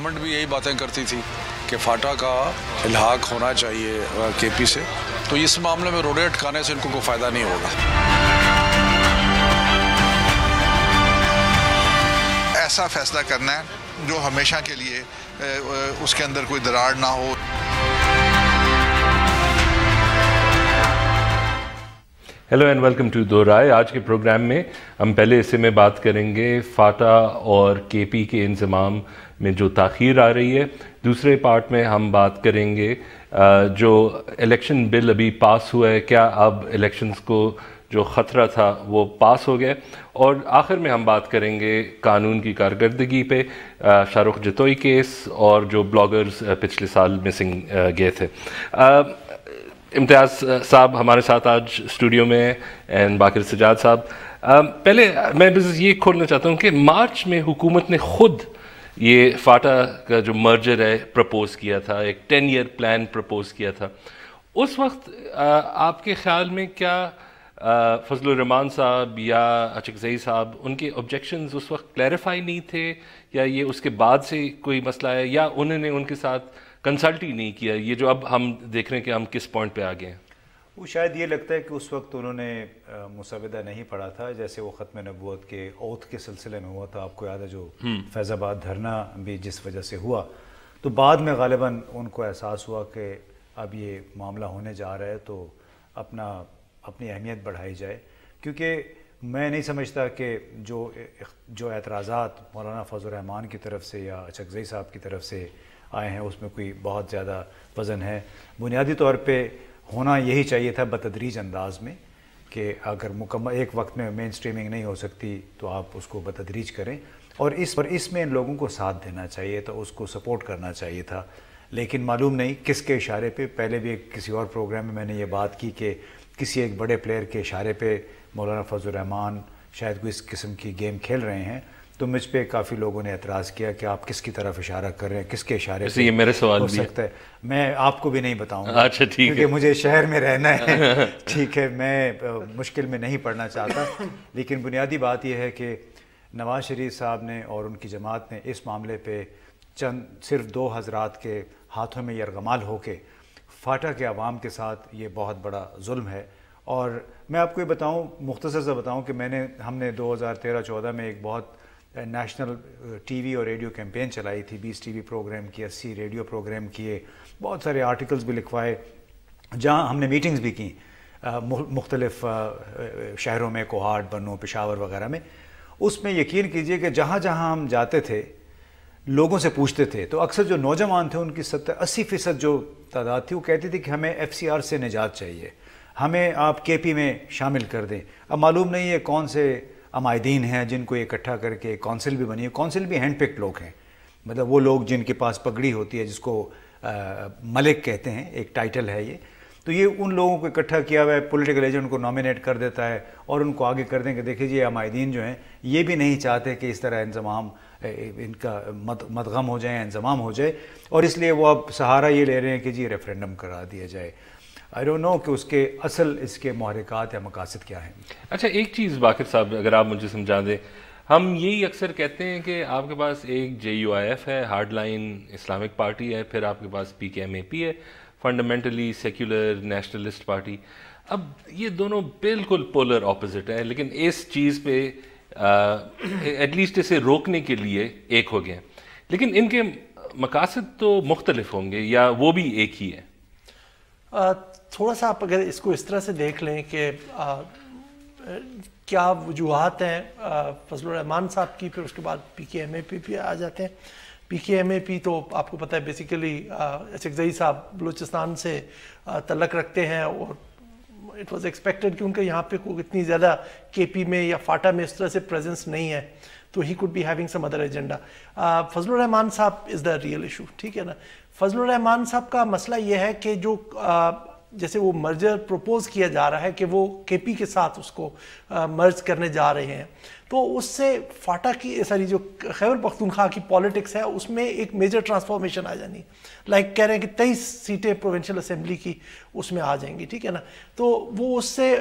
Government بھی یہی باتیں کرتی تھی کہ فاٹا کا الحاق ہونا چاہیے کے پی سے، تو اس معاملے میں روڑے اٹکانے سے ان کو کوئی فائدہ نہیں ہوگا۔ ایسا فیصلہ کرنا ہے جو ہمیشہ کے لیے اس کے اندر کوئی دراڑ نہ ہو۔ Hello and welcome to Do رائے۔ آج کے پروگرام میں ہم پہلے حصے میں بات کریں گے فاٹا اور کے پی کے انضمام میں جو تاخیر آ رہی ہے۔ دوسرے پارٹ میں ہم بات کریں گے جو الیکشن بل ابھی پاس ہوا ہے، کیا اب الیکشنز کو جو خطرہ تھا وہ پاس ہو گیا، اور آخر میں ہم بات کریں گے قانون کی کارکردگی پہ، شاہ رخ جتوئی کیس اور جو بلاگرز پچھلے سال مسنگ گئے تھے۔ امتیاز صاحب ہمارے ساتھ آج اسٹوڈیو میں ہیں، اینڈ باقر سجاد صاحب۔ پہلے میں بس یہ کھولنا چاہتا ہوں کہ مارچ میں حکومت نے خود یہ فاٹا کا جو مرجر ہے پرپوز کیا تھا، ایک 10 ایئر پلان پرپوز کیا تھا۔ اس وقت آپ کے خیال میں کیا فضل الرحمان صاحب یا اچکزئی صاحب ان کے آبجیکشنز اس وقت کلیریفائی نہیں تھے، یا یہ اس کے بعد سے کوئی مسئلہ ہے، یا انہوں نے ان کے ساتھ کنسلٹ ہی نہیں کیا، یہ جو اب ہم دیکھ رہے ہیں کہ ہم کس پوائنٹ پہ آ گئے ہیں؟ وہ شاید یہ لگتا ہے کہ اس وقت انہوں نے مسودہ نہیں پڑھا تھا، جیسے وہ ختم نبوت کے اوتھ کے سلسلے میں ہوا تھا، آپ کو یاد ہے جو فیض آباد دھرنا بھی جس وجہ سے ہوا، تو بعد میں غالباً ان کو احساس ہوا کہ اب یہ معاملہ ہونے جا رہا ہے تو اپنی اہمیت بڑھائی جائے، کیونکہ میں نہیں سمجھتا کہ جو اعتراضات مولانا فضل الرحمان کی طرف سے یا اچکزئی صاحب کی طرف سے آئے ہیں اس میں کوئی بہت زیادہ وزن ہے۔ بنیادی طور پہ ہونا یہی چاہیے تھا بتدریج انداز میں، کہ اگر مکمل ایک وقت میں مین سٹریمنگ نہیں ہو سکتی تو آپ اس کو بتدریج کریں، اور اس میں ان لوگوں کو ساتھ دینا چاہیے تھا، اس کو سپورٹ کرنا چاہیے تھا، لیکن معلوم نہیں کس کے اشارے پہ۔ پہلے بھی کسی اور پروگرام میں نے یہ بات کی کہ کسی ایک بڑے پلیئر کے اشارے پہ مولانا فضل الرحمان شاید کوئی اس قسم کی گیم کھیل رہے ہیں، تو مجھ پہ کافی لوگوں نے اعتراض کیا کہ آپ کس کی طرف اشارہ کر رہے ہیں، کس کے اشارے سے یہ میرے سوال ہو بھی سکتا ہے۔ میں آپ کو بھی نہیں بتاؤں گا، اچھا ٹھیک ہے، کیونکہ مجھے شہر میں رہنا ہے، ٹھیک ہے، میں مشکل میں نہیں پڑنا چاہتا، لیکن بنیادی بات یہ ہے کہ نواز شریف صاحب نے اور ان کی جماعت نے اس معاملے پہ صرف 2 حضرات کے ہاتھوں میں یرغمال ہو کے فاٹا کے عوام کے ساتھ یہ بہت بڑا ظلم ہے۔ اور میں آپ کو یہ بتاؤں، مختصر سے بتاؤں کہ ہم نے 2013-14 میں ایک بہت نیشنل ٹی وی اور ریڈیو کیمپین چلائی تھی، 20 ٹی وی پروگرام کیے، 80 ریڈیو پروگرام کیے، بہت سارے آرٹیکلز بھی لکھوائے، جہاں ہم نے میٹنگز بھی کی مختلف شہروں میں، کوہاٹ، بنوں، پشاور وغیرہ میں۔ اس میں یقین کیجئے کہ جہاں جہاں ہم جاتے تھے لوگوں سے پوچھتے تھے تو اکثر جو نوجوان تھے ان کی 70-80% جو تعداد تھی وہ کہتی تھی کہ ہمیں ایف سی آر سے نجات چاہیے، ہمیں آپ کے پی میں شامل کر دیں۔ اب معلوم نہیں ہے کون سے عمائدین ہیں جن کو اکٹھا کر کے کونسل بھی بنی ہے، کونسل بھی ہینڈ پکڈ لوگ ہیں، مطلب وہ لوگ جن کے پاس پگڑی ہوتی ہے، جس کو ملک کہتے ہیں، ایک ٹائٹل ہے یہ، تو یہ ان لوگوں کو اکٹھا کیا ہوا ہے، پولیٹیکل ایجنٹ کو نامینیٹ کر دیتا ہے اور ان کو آگے کر دیں کہ دیکھیے یہ عمائدین جو ہیں یہ بھی نہیں چاہتے کہ اس طرح انضمام ان کا مدغم ہو جائے، انضمام ہو جائے، اور اس لیے وہ اب سہارا یہ لے رہے ہیں کہ جی ریفرینڈم کرا دیا جائے۔ آئی ڈونٹ نو کہ اس کے محرکات یا مقاصد کیا ہیں۔ اچھا ایک چیز باقر صاحب اگر آپ مجھے سمجھا دیں، ہم یہی اکثر کہتے ہیں کہ آپ کے پاس ایک JUIF ہے، ہارڈ لائن اسلامک پارٹی ہے، پھر آپ کے پاس PKMAP ہے، فنڈامنٹلی سیکولر نیشنلسٹ پارٹی۔ اب یہ دونوں بالکل پولر اپوزٹ ہیں، لیکن اس چیز پہ ایٹ لیسٹ اسے روکنے کے لیے ایک ہو گئے ہیں، لیکن ان کے مقاصد تو مختلف ہوں گے یا وہ بھی ایک ہی ہے؟ تھوڑا سا آپ اگر اس کو اس طرح سے دیکھ لیں کہ کیا وجوہات ہیں فضل الرحمان صاحب کی، پھر اس کے بعد PKMAP پہ آ جاتے ہیں۔ PKMAP تو آپ کو پتہ ہے بیسیکلی اچکزئی صاحب بلوچستان سے تعلق رکھتے ہیں، اور اٹ واز ایکسپیکٹڈ کہ ان کا یہاں پہ کوئی اتنی زیادہ KP میں یا فاٹا میں اس طرح سے پریزنس نہیں ہے، تو he could be having some other agenda. Fazal ur-Rehman صاحب از دا ریئل ایشو، ٹھیک ہے نا۔ فضل الرحمان صاحب کا مسئلہ یہ ہے کہ جو جیسے وہ مرجر پروپوز کیا جا رہا ہے کہ وہ KP کے ساتھ اس کو مرج کرنے جا رہے ہیں، تو اس سے فاٹا کی ساری جو خیبر پختونخوا کی پالیٹکس ہے اس میں ایک میجر ٹرانسفارمیشن آ جانی، لائک کہہ رہے ہیں کہ 23 سیٹیں پروونشل اسمبلی کی اس میں آ جائیں گی، ٹھیک ہے نا۔ تو وہ اس سے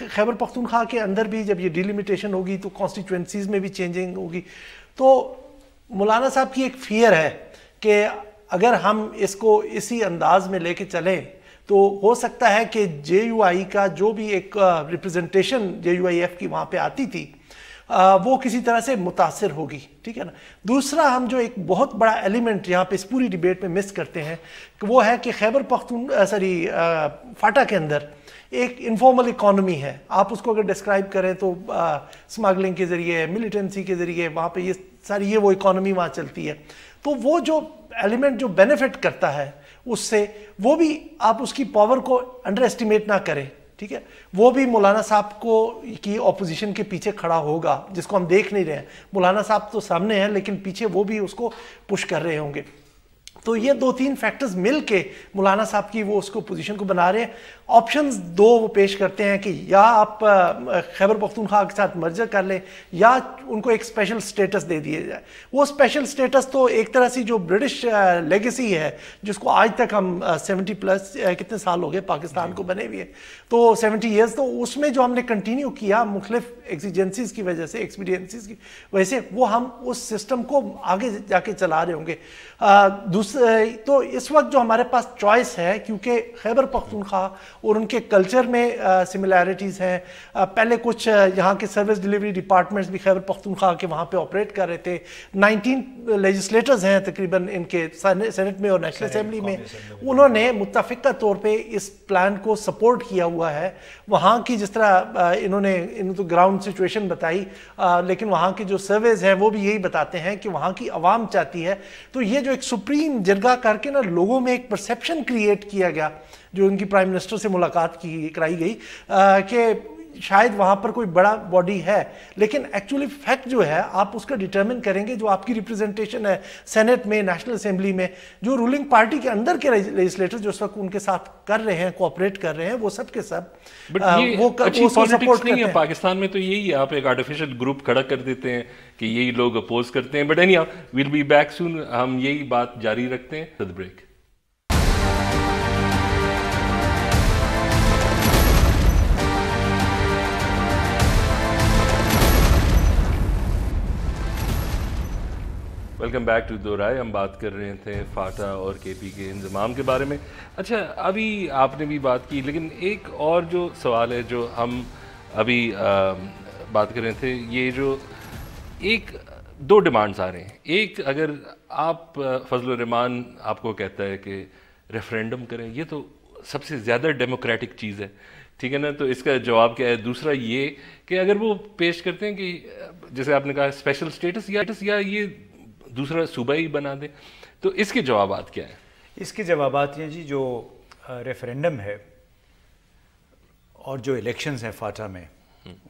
خیبر پختونخوا کے اندر بھی جب یہ ڈیلیمیٹیشن ہوگی تو کانسٹیچوئنسیز میں بھی چینجنگ ہوگی، تو مولانا صاحب کی ایک فیئر ہے کہ اگر ہم اس کو اسی انداز میں لے کے چلیں تو ہو سکتا ہے کہ جے یو آئی کا جو بھی ایک representation J U I F کی وہاں پہ آتی تھی وہ کسی طرح سے متاثر ہوگی، ٹھیک ہے نا. دوسرا ہم جو ایک بہت بڑا ایلیمنٹ یہاں پہ اس پوری ڈیبیٹ میں مس کرتے ہیں کہ وہ ہے کہ خیبر فاٹا کے اندر ایک انفارمل اکانومی ہے. آپ اس کو اگر ڈسکرائب کریں تو سمگلنگ کے ذریعے، ملیٹنسی کے ذریعے وہاں پہ یہ وہ اکانومی وہاں چلتی ہے. تو وہ جو ایلیمنٹ جو بینیفٹ کرتا ہے اس سے، وہ بھی آپ اس کی پاور کو انڈر ایسٹیمیٹ نہ کریں، ٹھیک ہے. وہ بھی مولانا صاحب کو کی اپوزیشن کے پیچھے کھڑا ہوگا، جس کو ہم دیکھ نہیں رہے ہیں. مولانا صاحب تو سامنے ہیں لیکن پیچھے وہ بھی اس کو پش کر رہے ہوں گے. تو یہ 2-3 فیکٹرز مل کے مولانا صاحب کی وہ اس کو پوزیشن کو بنا رہے ہیں. آپشنز 2 وہ پیش کرتے ہیں کہ یا آپ خیبر پختونخوا کے ساتھ مرجر کر لیں یا ان کو ایک اسپیشل سٹیٹس دے دیا جائے. وہ اسپیشل سٹیٹس تو ایک طرح سے جو برٹش لیگیسی ہے جس کو آج تک ہم 70+ کتنے سال ہو گئے پاکستان کو بنے ہوئے، تو 70 ایئرز، تو اس میں جو ہم نے کنٹینیو کیا مختلف ایکسیجنسیز کی وجہ سے، ایکسپیڈینسیز کی وجہ سے، وہ ہم اس سسٹم کو آگے جا کے چلا رہے ہوں گے. تو اس وقت جو ہمارے پاس چوائس ہے، کیونکہ خیبر پختونخوا اور ان کے کلچر میں سملیرٹیز ہیں. پہلے کچھ یہاں کے سروس ڈیلیوری ڈپارٹمنٹس بھی خیبر پختونخوا کے وہاں پہ آپریٹ کر رہے تھے. 19 لیجسلیٹرز ہیں تقریباً ان کے سینٹ میں اور نیشنل اسمبلی میں. انہوں نے متفقہ طور پہ اس پلان کو سپورٹ کیا ہوا ہے. وہاں کی جس طرح انہوں تو گراؤنڈ سچویشن بتائی، لیکن وہاں کے جو سرویز ہیں وہ بھی یہی بتاتے ہیں کہ وہاں کی عوام چاہتی ہے. تو یہ جو ایک سپریم جرگہ کر کے نا لوگوں میں ایک پرسیپشن کریٹ کیا گیا، جو ان کی پرائم منسٹر سے ملاقات کرائی گئی، کہ شاید وہاں پر کوئی بڑا باڈی ہے، لیکن ایکچولی فیکٹ جو ہے آپ اس کا ڈیٹرمن کریں گے. جو آپ کی ریپرزنٹیشن ہے سینٹ میں، نیشنل اسمبلی میں، جو رولنگ پارٹی کے اندر کے لیجسلیٹر جو اس وقت ان کے ساتھ کر رہے ہیں، کوآپریٹ کر رہے ہیں، وہ سب کے سب وہ پالیٹکس نہیں ہے. پاکستان میں تو یہی ہے، آپ ایک آرٹیفیشل گروپ کھڑا کر دیتے ہیں کہ یہی لوگ اپوز کرتے ہیں. But anyhow we'll be back soon. ہم یہی بات جاری رکھتے ہیں. Break. Welcome back to Do Raaye. ہم بات کر رہے تھے فاٹا اور کے پی کے انضمام کے بارے میں. اچھا، ابھی آپ نے بھی بات کی، لیکن ایک اور جو سوال ہے جو ہم ابھی بات کر رہے تھے، یہ جو 2 ڈیمانڈز آ رہے ہیں. ایک، اگر آپ فضل الرحمان آپ کو کہتا ہے کہ ریفرینڈم کریں، یہ تو سب سے زیادہ ڈیموکریٹک چیز ہے، ٹھیک ہے نا، تو اس کا جواب کیا ہے؟ دوسرا یہ کہ اگر وہ پیش کرتے ہیں کہ جیسے آپ نے کہا اسپیشل اسٹیٹس یا یہ دوسرا صوبہ ہی بنا دیں، تو اس کے جوابات کیا ہیں؟ اس کے جوابات یہ جی، جو ریفرینڈم ہے اور جو الیکشنز ہیں فاٹا میں،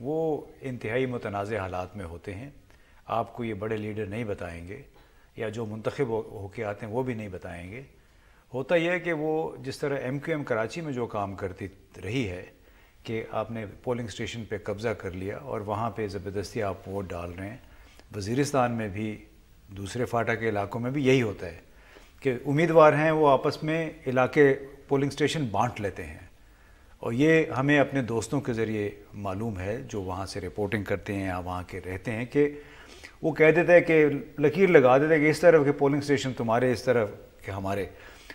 وہ انتہائی متنازع حالات میں ہوتے ہیں. آپ کو یہ بڑے لیڈر نہیں بتائیں گے، یا جو منتخب ہو کے آتے ہیں وہ بھی نہیں بتائیں گے. ہوتا یہ ہے کہ وہ جس طرح MQM کراچی میں جو کام کرتی رہی ہے کہ آپ نے پولنگ اسٹیشن پہ قبضہ کر لیا اور وہاں پہ زبردستی آپ ووٹ ڈال رہے ہیں. وزیرستان میں بھی، دوسرے فاٹا کے علاقوں میں بھی یہی ہوتا ہے کہ امیدوار ہیں وہ آپس میں علاقے پولنگ اسٹیشن بانٹ لیتے ہیں. اور یہ ہمیں اپنے دوستوں کے ذریعے معلوم ہے جو وہاں سے رپورٹنگ کرتے ہیں یا وہاں کے رہتے ہیں، کہ وہ کہہ دیتے ہیں کہ لکیر لگا دیتے ہیں کہ اس طرف کے پولنگ اسٹیشن تمہارے، اس طرف کے ہمارے.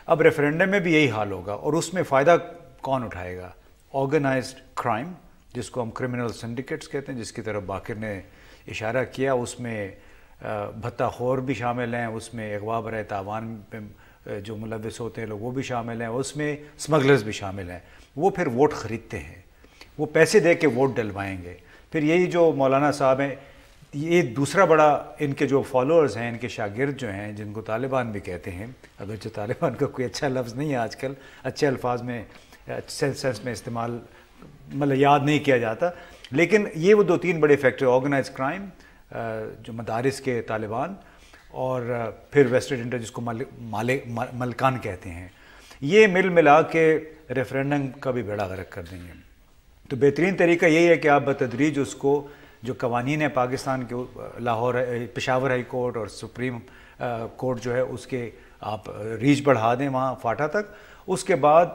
اب ریفرینڈم میں بھی یہی حال ہوگا، اور اس میں فائدہ کون اٹھائے گا؟ آرگنائزڈ کرائم، جس کو ہم کرمنل سنڈیکیٹس کہتے ہیں، جس کی طرف باقر نے اشارہ کیا. اس میں بھتہ خور بھی شامل ہیں، اس میں اغوا برائے تاوان پہ جو ملوث ہوتے ہیں لوگ وہ بھی شامل ہیں، اس میں اسمگلرز بھی شامل ہیں. وہ پھر ووٹ خریدتے ہیں، وہ پیسے دے کے ووٹ ڈلوائیں گے. پھر یہی جو مولانا صاحب ہیں، یہ دوسرا بڑا ان کے جو فالوورز ہیں، ان کے شاگرد جو ہیں، جن کو طالبان بھی کہتے ہیں، اگرچہ طالبان کا کوئی اچھا لفظ نہیں ہے آج کل، اچھے الفاظ میں سینس میں استعمال مطلب یاد نہیں کیا جاتا، لیکن یہ وہ 2-3 بڑے فیکٹر، آرگنائز کرائم، جو مدارس کے طالبان، اور پھر ویسٹرن انٹرسٹ جس کو ملکان کہتے ہیں، یہ ملا کے ریفرینڈم کا بھی بیڑا غرق کر دیں گے. تو بہترین طریقہ یہی ہے کہ آپ بتدریج اس کو، جو قوانین ہیں پاکستان کے، لاہور پشاور ہائی کورٹ اور سپریم کورٹ جو ہے، اس کے آپ ریچ بڑھا دیں وہاں فاٹا تک. اس کے بعد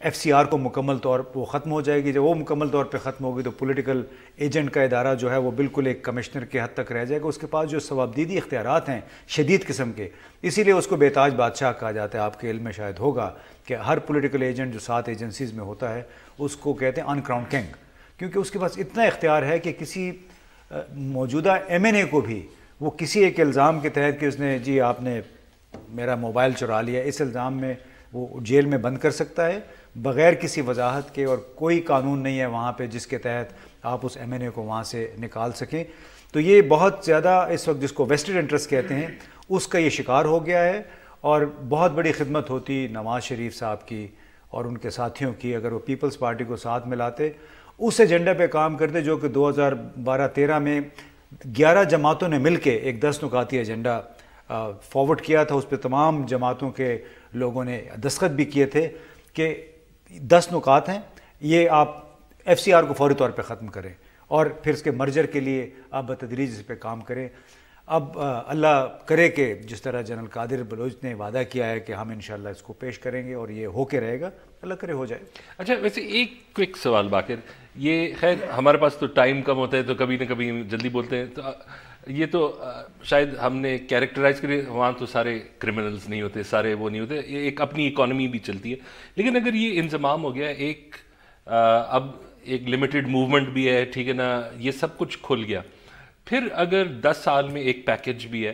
FCR کو مکمل طور پر وہ ختم ہو جائے گی. جب وہ مکمل طور پہ ختم ہوگی تو پولیٹیکل ایجنٹ کا ادارہ جو ہے وہ بالکل ایک کمشنر کے حد تک رہ جائے گا. اس کے پاس جو ثوابدیدی اختیارات ہیں شدید قسم کے, اسی لیے اس کو بے تاج بادشاہ کہا جاتا ہے. آپ کے علم میں شاید ہوگا کہ ہر پولیٹیکل ایجنٹ جو 7 ایجنسیز میں ہوتا ہے اس کو کہتے ہیں ان کراؤن کنگ, کیونکہ اس کے پاس اتنا اختیار ہے کہ کسی موجودہ MNA کو بھی وہ کسی ایک الزام کے تحت کہ اس نے جی آپ نے میرا موبائل چرا لیا, اس الزام میں وہ جیل میں بند کر سکتا ہے بغیر کسی وضاحت کے, اور کوئی قانون نہیں ہے وہاں پہ جس کے تحت آپ اس MNA کو وہاں سے نکال سکیں. تو یہ بہت زیادہ اس وقت جس کو ویسٹڈ انٹرسٹ کہتے ہیں اس کا یہ شکار ہو گیا ہے. اور بہت بڑی خدمت ہوتی نواز شریف صاحب کی اور ان کے ساتھیوں کی اگر وہ پیپلز پارٹی کو ساتھ ملاتے, اس ایجنڈے پہ کام کرتے جو کہ 2012-13 میں 11 جماعتوں نے مل کے ایک 10 نکاتی ایجنڈا فارورڈ کیا تھا. اس پہ تمام جماعتوں کے لوگوں نے دستخط بھی کیے تھے کہ 10 نکات ہیں, یہ آپ FCR کو فوری طور پہ ختم کریں اور پھر اس کے مرجر کے لیے آپ بتدریج اس پہ کام کریں. اب اللہ کرے کہ جس طرح جنرل قادر بلوچ نے وعدہ کیا ہے کہ ہم انشاءاللہ اس کو پیش کریں گے اور یہ ہو کے رہے گا, اللہ کرے ہو جائے. اچھا ویسے ایک کوئک سوال باقر, یہ خیر ہمارے پاس تو ٹائم کم ہوتا ہے تو کبھی نہ کبھی جلدی بولتے ہیں, تو یہ تو شاید ہم نے کیریکٹرائز کرے, وہاں تو سارے کرمنلز نہیں ہوتے, سارے وہ نہیں ہوتے, ایک اپنی اکانومی بھی چلتی ہے. لیکن اگر یہ انضمام ہو گیا, ایک اب ایک لمیٹڈ موومنٹ بھی ہے, ٹھیک ہے نا, یہ سب کچھ کھل گیا, پھر اگر 10 سال میں ایک پیکج بھی ہے,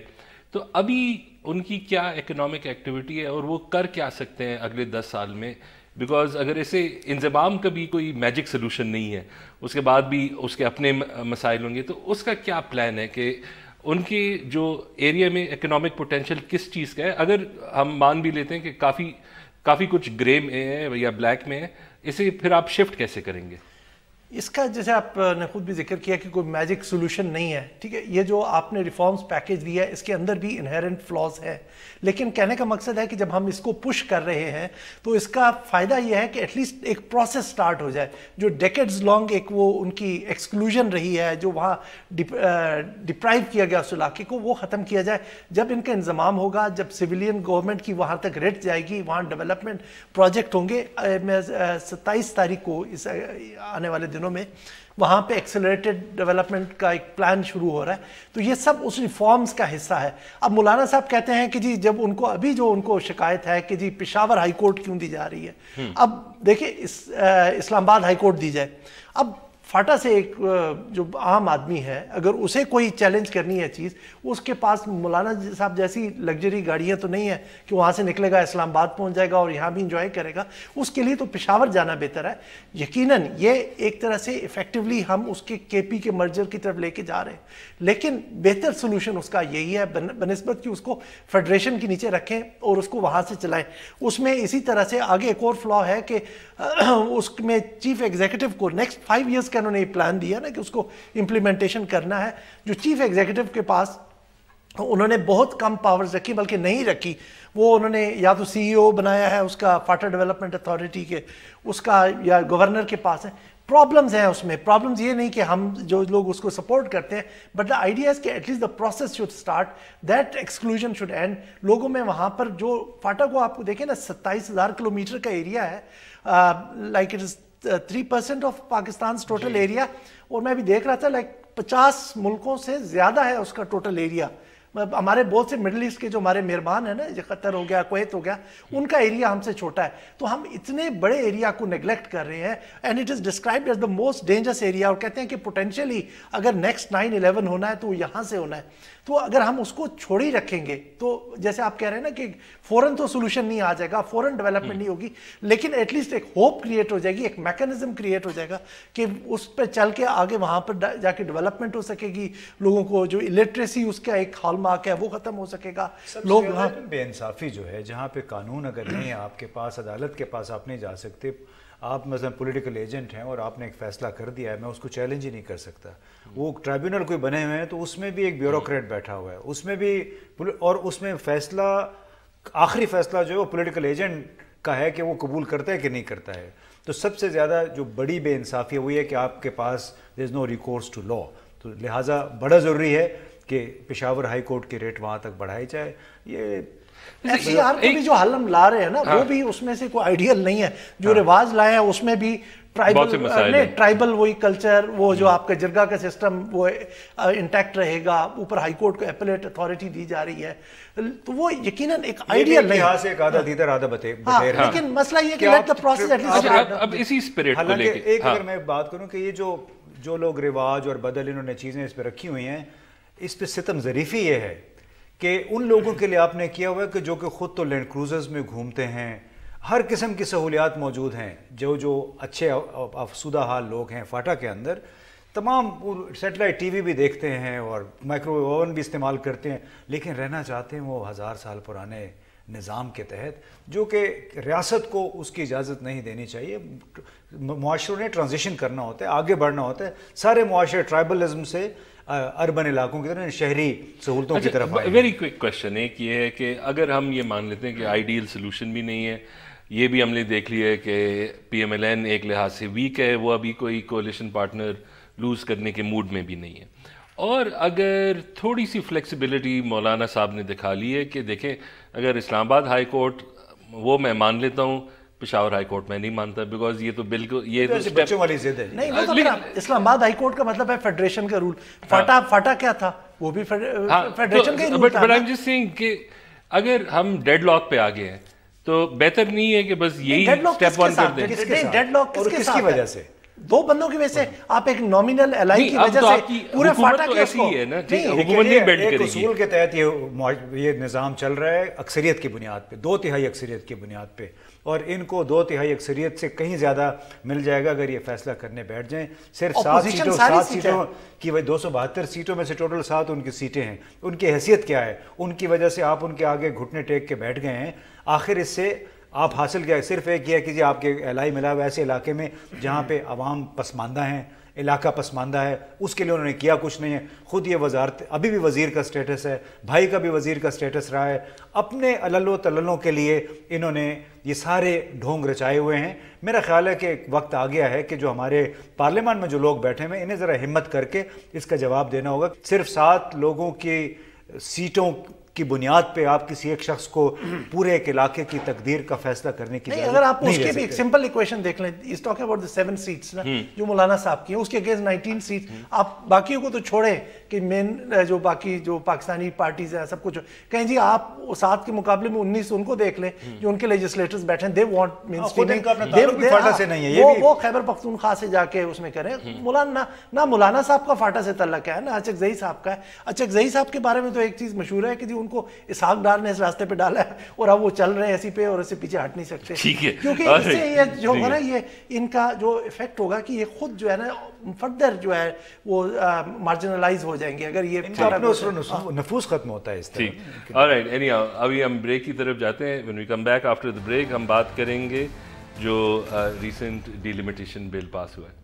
تو ابھی ان کی کیا اکنامک ایکٹیویٹی ہے اور وہ کر کیا سکتے ہیں اگلے 10 سال میں؟ بیکاز اگر اسے انضمام کا بھی کوئی میجک سلوشن نہیں ہے, اس کے بعد بھی اس کے اپنے مسائل ہوں گے, تو اس کا کیا پلان ہے کہ ان کے جو ایریا میں اکنامک پوٹینشیل کس چیز کا ہے؟ اگر ہم مان بھی لیتے ہیں کہ کافی کچھ گرے میں ہے یا بلیک میں ہے, اسے پھر آپ شفٹ کیسے کریں گے؟ اس کا جیسے آپ نے خود بھی ذکر کیا کہ کوئی میجک سولوشن نہیں ہے, ٹھیک ہے, یہ جو آپ نے ریفارمز پیکیج دیا ہے اس کے اندر بھی انہیرنٹ فلاز ہے, لیکن کہنے کا مقصد ہے کہ جب ہم اس کو پش کر رہے ہیں تو اس کا فائدہ یہ ہے کہ ایٹ لیسٹ ایک پروسیس سٹارٹ ہو جائے. جو ڈیکیڈز لانگ ایک وہ ان کی ایکسکلوژن رہی ہے, جو وہاں ڈپرائیو کیا گیا اس علاقے کو, وہ ختم کیا جائے. جب ان کا انضمام ہوگا, جب سویلین گورنمنٹ کی وہاں تک رٹ جائے گی, وہاں ڈیولپمنٹ پروجیکٹ ہوں گے. میں 27 تاریخ کو اس آنے والے دنوں میں وہاں پہ ایکسلریٹڈ ڈیولپمنٹ کا ایک پلان شروع ہو رہا ہے, تو یہ سب اس ریفارمز کا حصہ ہے. اب مولانا صاحب کہتے ہیں کہ جی جب ان کو ابھی جو ان کو شکایت ہے کہ جی پشاور ہائی کورٹ کیوں دی جا رہی ہے, اب دیکھیں اسلام آباد ہائی کورٹ دی جائے. اب فاٹا سے ایک جو عام آدمی ہے اگر اسے کوئی چیلنج کرنی ہے چیز, اس کے پاس مولانا صاحب جیسی لگژری گاڑیاں تو نہیں ہیں کہ وہاں سے نکلے گا اسلام آباد پہنچ جائے گا اور یہاں بھی انجوائے کرے گا. اس کے لیے تو پشاور جانا بہتر ہے. یقیناً یہ ایک طرح سے ایفیکٹولی ہم اس کے KP کے مرجر کی طرف لے کے جا رہے ہیں, لیکن بہتر سولوشن اس کا یہی ہے بنسبت کہ اس کو فیڈریشن کے نیچے رکھیں اور اس کو وہاں سے چلائیں. اس میں اسی طرح سے آگے ایک اور فلا ہے کہ اس میں چیف ایگزیکٹو کو نیکسٹ 5 ایئرس کا انہوں نے پلان دیا نا کہ اس کو امپلیمنٹیشن کرنا ہے. جو چیف ایگزیکٹو کے پاس انہوں نے بہت کم پاورز رکھی, بلکہ نہیں رکھی, وہ انہوں نے یا تو CEO بنایا ہے اس کا فاٹا ڈیولپمنٹ اتھارٹی کے, اس کا یا گورنر کے پاس ہے. پرابلمز ہیں اس میں, پرابلمز یہ نہیں کہ ہم جو لوگ اس کو سپورٹ کرتے ہیں, بٹ دا آئیڈیا ہے کہ at least the process should start, that exclusion should end. لوگوں میں وہاں پر جو فاٹا کو آپ کو دیکھیں نا 27,000 کلومیٹر کا ایریا ہے, like it is 3% of Pakistan's total area, اور میں بھی دیکھ رہا تھا لائک 50 ملکوں سے زیادہ ہے اس کا ٹوٹل ایریا. ہمارے بہت سے مڈل ایسٹ کے جو ہمارے مہربان ہیں نا, قطر ہو گیا, کویت ہو گیا, ان کا ایریا ہم سے چھوٹا ہے. تو ہم اتنے بڑے ایریا کو نیگلیکٹ کر رہے ہیں, and it is described as the most dangerous area, اور کہتے ہیں کہ پوٹینشیلی اگر نیکسٹ 9/11 ہونا ہے تو وہ یہاں سے ہونا ہے. تو اگر ہم اس کو چھوڑ ہی رکھیں گے تو جیسے آپ کہہ رہے ہیں نا کہ فوراً تو سولوشن نہیں آ جائے گا, فوراً ڈیولپمنٹ نہیں ہوگی, لیکن ایٹ لیسٹ ایک ہوپ کریٹ ہو جائے گی, ایک میکانزم کریٹ ہو جائے گا کہ اس پہ چل کے آگے وہاں پر جا کے ڈیولپمنٹ ہو سکے گی. لوگوں کو جو الٹریسی اس کا ایک ہال مارک ہے وہ ختم ہو سکے گا. لوگ بے انصافی جو ہے, جہاں پہ قانون اگر نہیں ہے آپ کے پاس, عدالت کے پاس آپ نہیں جا سکتے. آپ مثلا پولیٹیکل ایجنٹ ہیں اور آپ نے ایک فیصلہ کر دیا ہے, میں اس کو چیلنج ہی نہیں کر سکتا. وہ ٹرائبیونل کوئی بنے ہوئے ہیں تو اس میں بھی ایک بیوروکریٹ بیٹھا ہوا ہے, اس میں بھی, اور اس میں فیصلہ, آخری فیصلہ جو ہے وہ پولیٹیکل ایجنٹ کا ہے کہ وہ قبول کرتا ہے کہ نہیں کرتا ہے. تو سب سے زیادہ جو بڑی بے انصافی ہے وہ یہ کہ آپ کے پاس دیر از نو ریکورس ٹو لا. تو لہٰذا بڑا ضروری ہے کہ پشاور ہائی کورٹ کے ریٹ وہاں تک بڑھائی جائے. یہ ایس سی آر کو بھی جو حل ہم لا رہے ہیں نا وہ بھی اس میں سے کوئی آئیڈیل نہیں ہے. جو رواج لائے ہیں اس میں بھی ٹرائبل وہی کلچر, وہ جو آپ کا جرگا کا سسٹم وہ انٹیکٹ رہے گا, اوپر ہائی کورٹ کو اپیلیٹ اتھارٹی دی جا رہی ہے, تو وہ یقیناً ایک آئیڈیل نہیں ہے. ایک آدھا دیدر آدھا بتیر, لیکن مسئلہ یہ کہ let the process at least. اب اسی اسپرٹ کو لے کے ایک اگر میں بات کروں کہ یہ جو لوگ رواج اور بدل انہوں نے چیزیں اس پہ رکھی ہوئی ہیں, اس پہ ستم ظریفی یہ ہے کہ ان لوگوں کے لیے آپ نے کیا ہوا ہے کہ جو کہ خود تو لینڈ کروزرز میں گھومتے ہیں, ہر قسم کی سہولیات موجود ہیں, جو اچھے افسودہ حال لوگ ہیں فاٹا کے اندر, تمام سیٹلائٹ ٹی وی بھی دیکھتے ہیں اور مائکرو اوون بھی استعمال کرتے ہیں, لیکن رہنا چاہتے ہیں وہ 1000 سال پرانے نظام کے تحت, جو کہ ریاست کو اس کی اجازت نہیں دینی چاہیے. معاشروں نے ٹرانزیشن کرنا ہوتا ہے, آگے بڑھنا ہوتا ہے, سارے معاشرے ٹرائبلزم سے اربن علاقوں کی طرف شہری سہولتوں کی طرف آئے. ویری کوئک کوشچن ایک یہ ہے کہ اگر ہم یہ مان لیتے ہیں کہ آئیڈیل سلوشن بھی نہیں ہے, یہ بھی ہم نے دیکھ لیا ہے کہ پی ایم ایل این ایک لحاظ سے ویک ہے, وہ ابھی کوئی کولیشن پارٹنر لوز کرنے کے موڈ میں بھی نہیں ہے, اور اگر تھوڑی سی فلیکسیبلٹی مولانا صاحب نے دکھا لی ہے کہ دیکھیں اگر اسلام آباد ہائی کورٹ وہ میں مان لیتا ہوں, پشاور ہائی کورٹ میں نہیں مانتا, بیکاز یہ تو بالکل یہ بچوں والی ضد ہے. نہیں, اسلام آباد ہائی کورٹ کا مطلب ہے فیڈریشن کا رول. فاٹا کیا تھا, وہ بھی فیڈریشن کا ہی رول تھا. But I am just seeing کہ اگر ہم ڈیڈ لاک پہ آ گئے ہیں تو بہتر نہیں ہے کہ بس یہی اسٹیپ ون کر دیں. ڈیڈ لاک کس کی وجہ سے؟ دو بندوں کی وجہ سے. آپ ایک نامینل الائی کی وجہ سے پورے فاٹا کی ایسی ہے نا, حکومت نہیں بینڈ کرے گی. اصول کے تحت یہ نظام چل رہا ہے اکثریت کی بنیاد پہ, 2/3 اکثریت کی بنیاد پہ, اور ان کو 2/3 اکثریت سے کہیں زیادہ مل جائے گا اگر یہ فیصلہ کرنے بیٹھ جائیں. صرف 7 سیٹوں کی وجہ 272 سیٹوں میں سے ٹوٹل 7 ان کی سیٹیں ہیں. ان کی حیثیت کیا ہے, ان کی وجہ سے آپ ان کے آگے گھٹنے ٹیک کے بیٹھ گئے ہیں. آخر اس سے آپ حاصل کیا, صرف ایک یہ ہے کہ جی آپ کے الائی ملا ہوا ایسے علاقے میں جہاں پہ عوام پسماندہ ہیں, علاقہ پسماندہ ہے, اس کے لیے انہوں نے کیا کچھ نہیں ہے. خود یہ وزارت ابھی بھی وزیر کا سٹیٹس ہے, بھائی کا بھی وزیر کا سٹیٹس رہا ہے. اپنے علل و تللوں کے لیے انہوں نے یہ سارے ڈھونگ رچائے ہوئے ہیں. میرا خیال ہے کہ وقت آ گیا ہے کہ جو ہمارے پارلیمان میں جو لوگ بیٹھے ہوئے انہیں ذرا ہمت کر کے اس کا جواب دینا ہوگا. صرف 7 لوگوں کی سیٹوں کی بنیاد پہ آپ کسی ایک شخص کو پورے ایک علاقے کی تقدیر کا فیصلہ کرنے کی نہیں. اگر آپ اس کی بھی ایک سمپل ایکویشن دیکھ لیں, اس ٹاک اباؤٹ دی 7 سیٹس نا جو مولانا صاحب کی ہیں, اس کے اگینسٹ 19 سیٹس. آپ باقیوں کو تو چھوڑیں کہ مین جو باقی جو پاکستانی پارٹیز ہیں سب کچھ کہیں جی آپ 7 کے مقابلے میں 19 ان کو دیکھ لیں جو ان کے لیجسلیٹرز بیٹھے ہیں. دے وانٹ مین اسٹریمنگ, وہ خیبر پختونخوا سے جا کے اس میں کریں. مولانا نہ مولانا صاحب کا فاٹا سے تعلق ہے, نہ اچکزئی صاحب کا ہے. اچکزئی صاحب کے بارے میں تو ایک چیز مشہور ہے کہ جی ان کو اسحاق ڈار نے اس راستے پہ ڈالا ہے اور اب وہ چل رہے ہیں ایسی پہ اور اس سے پیچھے ہٹ نہیں سکتے, کیونکہ اس سے یہ جو ہوگا نا یہ ان کا جو ایفیکٹ ہوگا کہ یہ خود جو ہے نا فردر جو ہے وہ مارجنلائز ہو جائیں گے اگر یہ نفوذ ختم ہوتا ہے اس طرح. آلرائٹ, اینی ہاؤ ابھی ہم بریک کی طرف جاتے ہیں. when we come back after the break ہم بات کریں گے جو ریسنٹ ڈیلیمیٹیشن بل پاس ہوا ہے.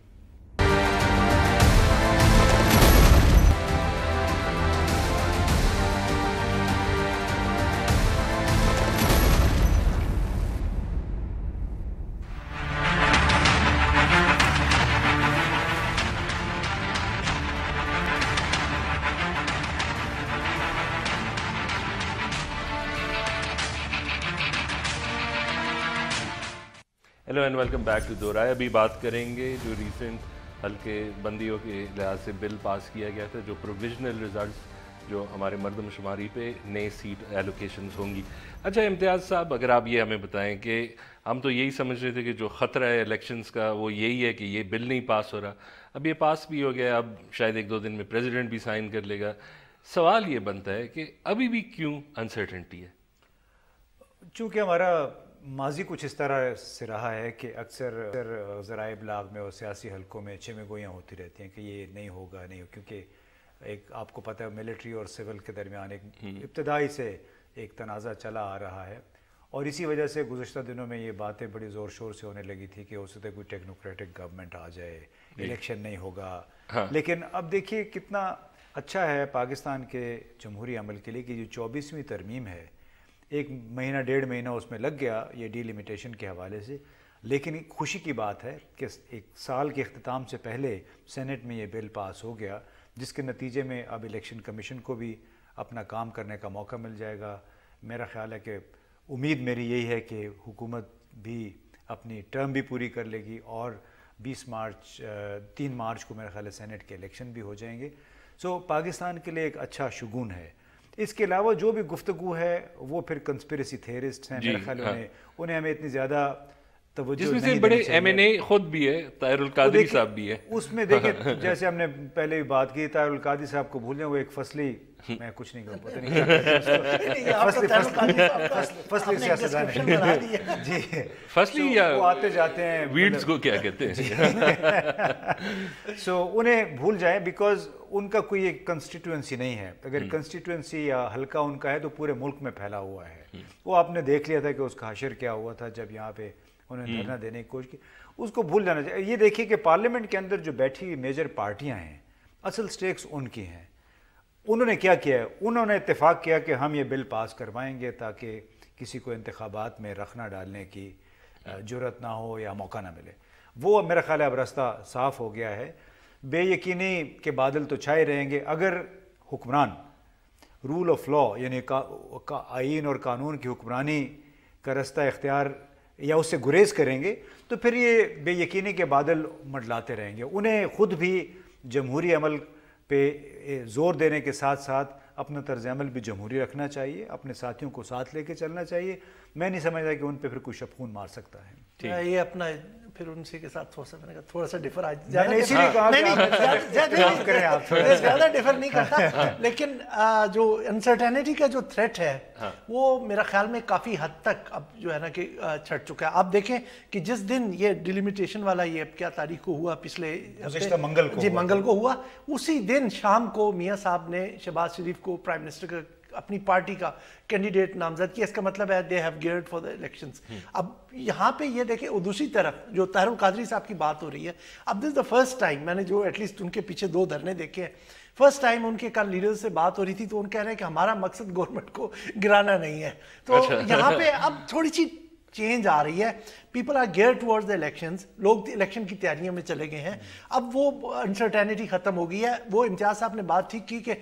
Hello and welcome back to Do Raaye. ابھی بات کریں گے جو ریسنٹ ہلکے بندیوں کے لحاظ سے بل پاس کیا گیا تھا, جو پروویژنل ریزلٹس جو ہمارے مردم شماری پہ نئے سیٹ ایلوکیشنز ہوں گی. اچھا امتیاز صاحب, اگر آپ یہ ہمیں بتائیں کہ ہم تو یہی سمجھ رہے تھے کہ جو خطرہ ہے الیکشنز کا وہ یہی ہے کہ یہ بل نہیں پاس ہو رہا, اب یہ پاس بھی ہو گیا, اب شاید 1-2 دن میں پریزیڈنٹ بھی سائن کر لے گا. سوال یہ بنتا ہے کہ ابھی بھی کیوں انسرٹنٹی ہے؟ چونکہ ہمارا ماضی کچھ اس طرح سے رہا ہے کہ اکثر ذرائع ابلاغ میں اور سیاسی حلقوں میں چمے گوئیاں ہوتی رہتی ہیں کہ یہ نہیں ہوگا, کیونکہ ایک آپ کو پتہ ہے ملٹری اور سول کے درمیان ایک ابتدائی سے ایک تنازع چلا آ رہا ہے, اور اسی وجہ سے گزشتہ دنوں میں یہ باتیں بڑی زور شور سے ہونے لگی تھی کہ ہو سکتا ہے کوئی ٹیکنوکریٹک گورنمنٹ آ جائے, الیکشن نہیں ہوگا. لیکن اب دیکھیے کتنا اچھا ہے پاکستان کے جمہوری عمل کے لیے کہ جو 24ویں ترمیم ہے, 1 مہینہ 1.5 مہینہ اس میں لگ گیا یہ ڈی لیمیٹیشن کے حوالے سے, لیکن ایک خوشی کی بات ہے کہ 1 سال کے اختتام سے پہلے سینٹ میں یہ بل پاس ہو گیا, جس کے نتیجے میں اب الیکشن کمیشن کو بھی اپنا کام کرنے کا موقع مل جائے گا, میرا خیال ہے کہ امید میری یہی ہے کہ حکومت بھی اپنی ٹرم بھی پوری کر لے گی اور 3 مارچ کو میرا خیال ہے سینٹ کے الیکشن بھی ہو جائیں گے. سو پاکستان کے لیے ایک اچھا شگون ہے. اس کے علاوہ جو بھی گفتگو ہے وہ پھر کنسپیریسی تھیورسٹ ہیں, میرا خیال انہیں ہمیں اتنی زیادہ توجہ جس میں سے بڑے ایم این اے خود بھی ہے, طاہر القادری صاحب بھی ہے. اس میں دیکھیں جیسے ہم نے پہلے بھی بات کی, طاہر القادری صاحب کو بھول جائیں, وہ ایک فصلی, میں کچھ نہیں کہوں, پتہ نہیں فصلی سیاستدان ہے جی, فصلی یا وہ آتے جاتے ہیں, ویڈز کو کیا کہتے ہیں. سو انہیں بھول جائیں بیکاز ان کا کوئی ایک کنسٹیٹوئنسی نہیں ہے. اگر کنسٹیٹوئنسی یا حلقہ ان کا ہے تو پورے ملک میں پھیلا ہوا ہے. وہ آپ نے دیکھ لیا تھا کہ اس کا حشر کیا ہوا تھا جب یہاں پہ انہوں نے دھرنا دینے کی کوشش کی. اس کو بھول جانا چاہیے. یہ دیکھیے کہ پارلیمنٹ کے اندر جو بیٹھی ہوئی میجر پارٹیاں ہیں, اصل سٹیکس ان کی ہیں. انہوں نے کیا کیا ہے, انہوں نے اتفاق کیا کہ ہم یہ بل پاس کروائیں گے تاکہ کسی کو انتخابات میں رخ نہ ڈالنے کی جرت نہ ہو یا موقع نہ ملے. وہ میرا خیال ہے اب راستہ صاف ہو گیا ہے. بے یقینی کے بادل تو چھائے رہیں گے. اگر حکمران رول آف لا یعنی آئین اور قانون کی حکمرانی کا راستہ اختیار یا اس سے گریز کریں گے تو پھر یہ بے یقینی کے بادل منڈلاتے رہیں گے. انہیں خود بھی جمہوری عمل پہ زور دینے کے ساتھ ساتھ اپنا طرز عمل بھی جمہوری رکھنا چاہیے, اپنے ساتھیوں کو ساتھ لے کے چلنا چاہیے. میں نہیں سمجھتا کہ ان پہ پھر کوئی شپخون مار سکتا ہے. یہ اپنا پھر ان سے کے ساتھ تھوڑا سا ڈفر زیادہ ڈفر نہیں کرتا, لیکن جو انسرٹینٹی کا جو تھریٹ ہے وہ میرا خیال میں کافی حد تک اب جو ہے نا کہ چھٹ چکا ہے. آپ دیکھیں کہ جس دن یہ ڈیلیمیٹیشن والا یہ کیا تاریخ کو ہوا, پچھلے منگل کو ہوا, اسی دن شام کو میاں صاحب نے شہباز شریف کو پرائم منسٹر کا اپنی پارٹی کا کینڈیڈیٹ نامزد کیا. اس کا مطلب ہے they have geared for the elections. اب یہاں پہ یہ دیکھیں اور دوسری طرف جو طاہر القادری صاحب کی بات ہو رہی ہے, اب دس از دا فرسٹ ٹائم میں نے جو ایٹ لیسٹ ان کے پیچھے 2 دھرنے دیکھے ہیں, فرسٹ ٹائم ان کے کل لیڈر سے بات ہو رہی تھی تو ان کہہ رہے ہیں کہ ہمارا مقصد گورنمنٹ کو گرانا نہیں ہے. تو یہاں پہ اب تھوڑی سی چینج آ رہی ہے. People are gear towards the elections, لوگ الیکشن کی تیاریوں میں چلے گئے ہیں. اب وہ انسرٹینٹی ختم ہو گئی ہے. وہ امتیاز صاحب نے بات ٹھیک کی کہ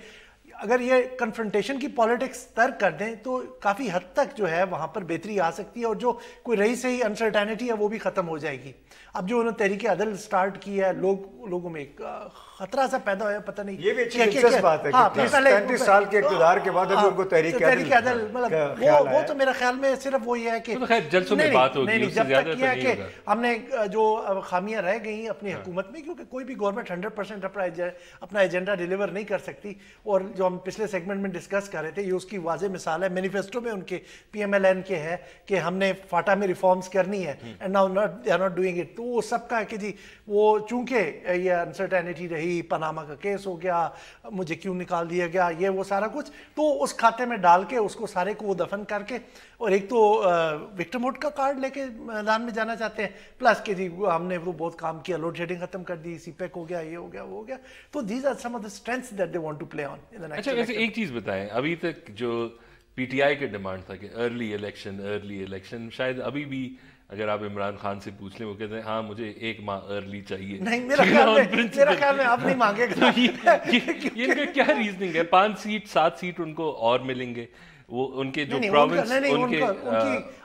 اگر یہ کنفرنٹیشن کی پالیٹکس ترک کر دیں تو کافی حد تک جو ہے وہاں پر بہتری آ سکتی ہے, اور جو کوئی رہی صحیح انسرٹینٹی ہے وہ بھی ختم ہو جائے گی. اب جو انہوں نے تحریک عدل سٹارٹ کی ہے, لوگوں میں ایک خطرہ سا پیدا ہوا, پتہ نہیں. یہ بھی اچھی دلچسپ بات ہے کہ 35 سال کے اقتدار کے بعد ابھی ان کو تحریک عدل مطلب وہ تو میرا خیال میں صرف وہ یہ ہے کہ جلسوں میں بات ہوگی, اس سے زیادہ یہ ہے کہ ہم نے جو خامیاں رہ گئی اپنی حکومت میں, کیونکہ کوئی بھی گورنمنٹ 100% اپنا ایجنڈا ڈیلیور نہیں کر سکتی. اور جو ہم پچھلے سیگمنٹ میں ڈسکس کر رہے تھے, یہ اس کی واضح مثال ہے. مینیفیسٹو میں ان کے پی ایم ایل این کے ہے کہ ہم نے فاٹا میں ریفارمز کرنی ہے, and now they are not doing it. تو وہ سب کا ہے کہ جی وہ چونکہ یہ انسرٹینٹی رہی, پاناما کا کیس ہو گیا, مجھے کیوں نکال دیا گیا, یہ وہ سارا کچھ, تو اس کھاتے میں ڈال کے اس کو سارے کو وہ دفن کر کے, اور ایک تو وکٹم ہوڈ کا کارڈ لے کے میدان میں جانا چاہتے ہیں, پلس کہ جی ہم نے وہ بہت کام کیا, لوڈ شیڈنگ ختم کر دی, سی پیک ہو گیا, یہ ہو گیا, وہ ہو گیا. تو these are some of the strengths that they want to play on in the next. اچھا ویسے ایک چیز بتائیں, ابھی تک جو پی ٹی آئی کے ڈیمانڈ تھا کہ ارلی الیکشن, شاید ابھی بھی اگر آپ عمران خان سے پوچھ لیں وہ کہتے ہیں ہاں مجھے 1 ماہ ارلی چاہیے. نہیں, میرا خیال میں آپ نہیں مانگے گا. یہ ان کا کیا ریزننگ ہے؟ 5 سیٹ 7 سیٹ ان کو اور ملیں گے. وہ ان کے جو پروونس ان کی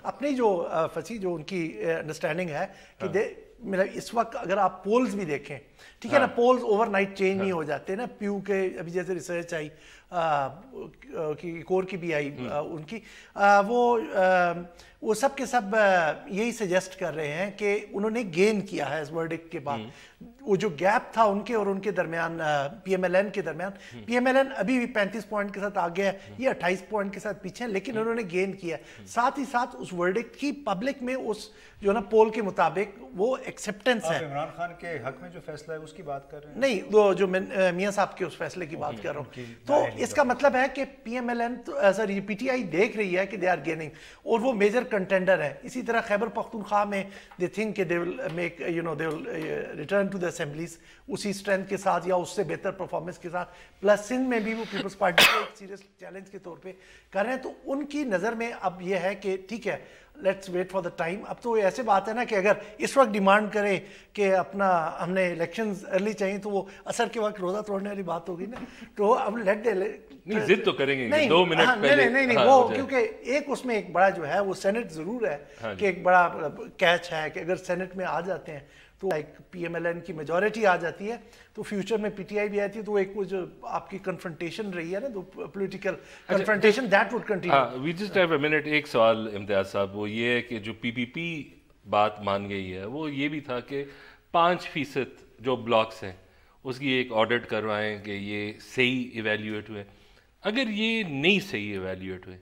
اپنی جو فصیح جو ان کی انڈرسٹینڈنگ ہے کہ میرا اس وقت اگر آپ پولز بھی دیکھیں, ٹھیک ہے نا, پولز اوور نائٹ چینج نہیں ہو جاتے نا. پیو کے ابھی جیسے ریسرچ آئی, کور کی بھی آئی ان کی, وہ سب کے سب یہی سجیسٹ کر رہے ہیں کہ انہوں نے گین کیا ہے اس ورڈکٹ کے بعد. وہ جو گیپ تھا ان کے اور ان کے درمیان, پی ایم ایل این کے درمیان, پی ایم ایل این ابھی بھی 35 پوائنٹ کے ساتھ آگے ہے, یہ 28 پوائنٹ کے ساتھ پیچھے ہیں, لیکن انہوں نے گین کیا. ساتھ ہی ساتھ اس ورڈکٹ کی پبلک میں اس جو نا پول کے مطابق وہ ایکسیپٹنس ہے. عمران خان کے حق میں جو فیصلہ ہے اس کی بات کر رہے ہیں؟ نہیں, وہ جو میاں صاحب کے اس فیصلے کی بات کر رہا ہوں. تو اس کا مطلب ہے کہ P M L N sorry P T I دیکھ رہی ہے کہ دے آر گیننگ, اور وہ میجر کنٹینڈر ہے. اسی طرح خیبر پختونخوا میں دے تھنک کہ they will make they will return to the assemblies اسی اسٹرینتھ کے ساتھ یا اس سے بہتر پرفارمنس کے ساتھ. پلس سندھ میں بھی وہ پیپلز پارٹی کو ایک سیریس چیلنج کے طور پہ کر رہے ہیں. تو ان کی نظر میں اب یہ ہے کہ ٹھیک ہے, let's wait for the time. اب تو ایسے بات ہے نا کہ اگر اس وقت ڈیمانڈ کریں کہ اپنا ہم نے الیکشنز ارلی چاہیے تو وہ اثر کے وقت روزہ توڑنے والی بات ہوگی نا. تو اب نہیں ضد تو کریں گے 2 منٹ پہلے. نہیں وہ کیونکہ ایک اس میں ایک بڑا جو ہے وہ سینٹ ضرور ہے کہ ایک بڑا کیچ ہے کہ اگر سینٹ میں آ جاتے ہیں تو like P M L N کی میجورٹی آ جاتی ہے تو فیوچر میں پی ٹی آئی بھی آتی ہے تو ایک وہ جو آپ کی کنفرنٹیشن رہی ہے نا political confrontation that would continue. We just have a minute. ایک سوال امتیاز صاحب وہ یہ ہے کہ جو پی پی پی بات مان گئی ہے وہ یہ بھی تھا کہ 5% جو بلاکس ہیں اس کی ایک آڈٹ کروائیں کہ یہ صحیح ایویلیویٹ ہوئے. اگر یہ نہیں صحیح ایویلیویٹ ہوئے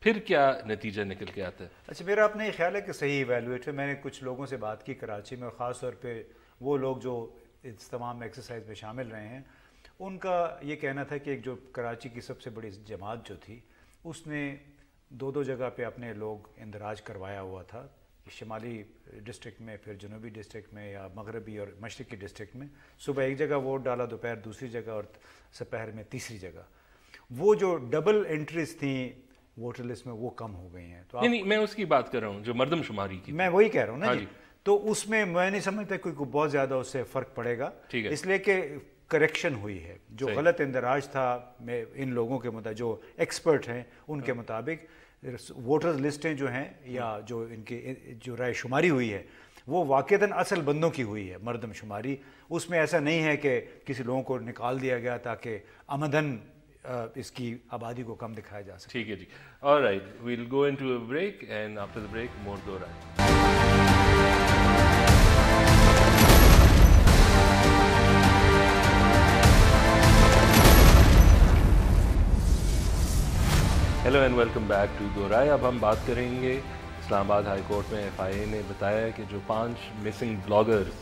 پھر کیا نتیجہ نکل کے آتا ہے؟ اچھا میرا اپنا یہ خیال ہے کہ صحیح ایویلویٹ ہے. میں نے کچھ لوگوں سے بات کی کراچی میں اور خاص طور پہ وہ لوگ جو اس تمام ایکسرسائز میں شامل رہے ہیں ان کا یہ کہنا تھا کہ ایک جو کراچی کی سب سے بڑی جماعت جو تھی اس نے 2 جگہ پہ اپنے لوگ اندراج کروایا ہوا تھا, شمالی ڈسٹرکٹ میں, پھر جنوبی ڈسٹرکٹ میں یا مغربی اور مشرقی ڈسٹرکٹ میں. صبح ایک جگہ ووٹ ڈالا, دوپہر دوسری جگہ اور سپہر میں تیسری جگہ. وہ جو ڈبل انٹریز تھیں ووٹر لسٹ میں وہ کم ہو گئی ہیں. تو نہیں میں اس کی بات کر رہا ہوں جو مردم شماری کی, میں وہی کہہ رہا ہوں نا جی. تو اس میں میں نہیں سمجھتا کوئی بہت زیادہ اس سے فرق پڑے گا, اس لیے کہ کریکشن ہوئی ہے. جو غلط اندراج تھا ان لوگوں کے مطابق جو ایکسپرٹ ہیں ان کے مطابق ووٹرز لسٹیں جو ہیں یا جو ان کی جو رائے شماری ہوئی ہے وہ واقعتاً اصل بندوں کی ہوئی ہے مردم شماری. اس میں ایسا نہیں ہے کہ کسی لوگوں کو نکال دیا گیا تاکہ آمدن اس کی آبادی کو کم دکھایا جا سکے. ٹھیک ہے جی. Alright we will go into a break and after the break more Do Raaye. Hello and welcome back to Do Raaye. اب ہم بات کریں گے اسلام آباد ہائی کورٹ میں ایف آئی اے نے بتایا کہ جو 5 مسنگ بلاگرز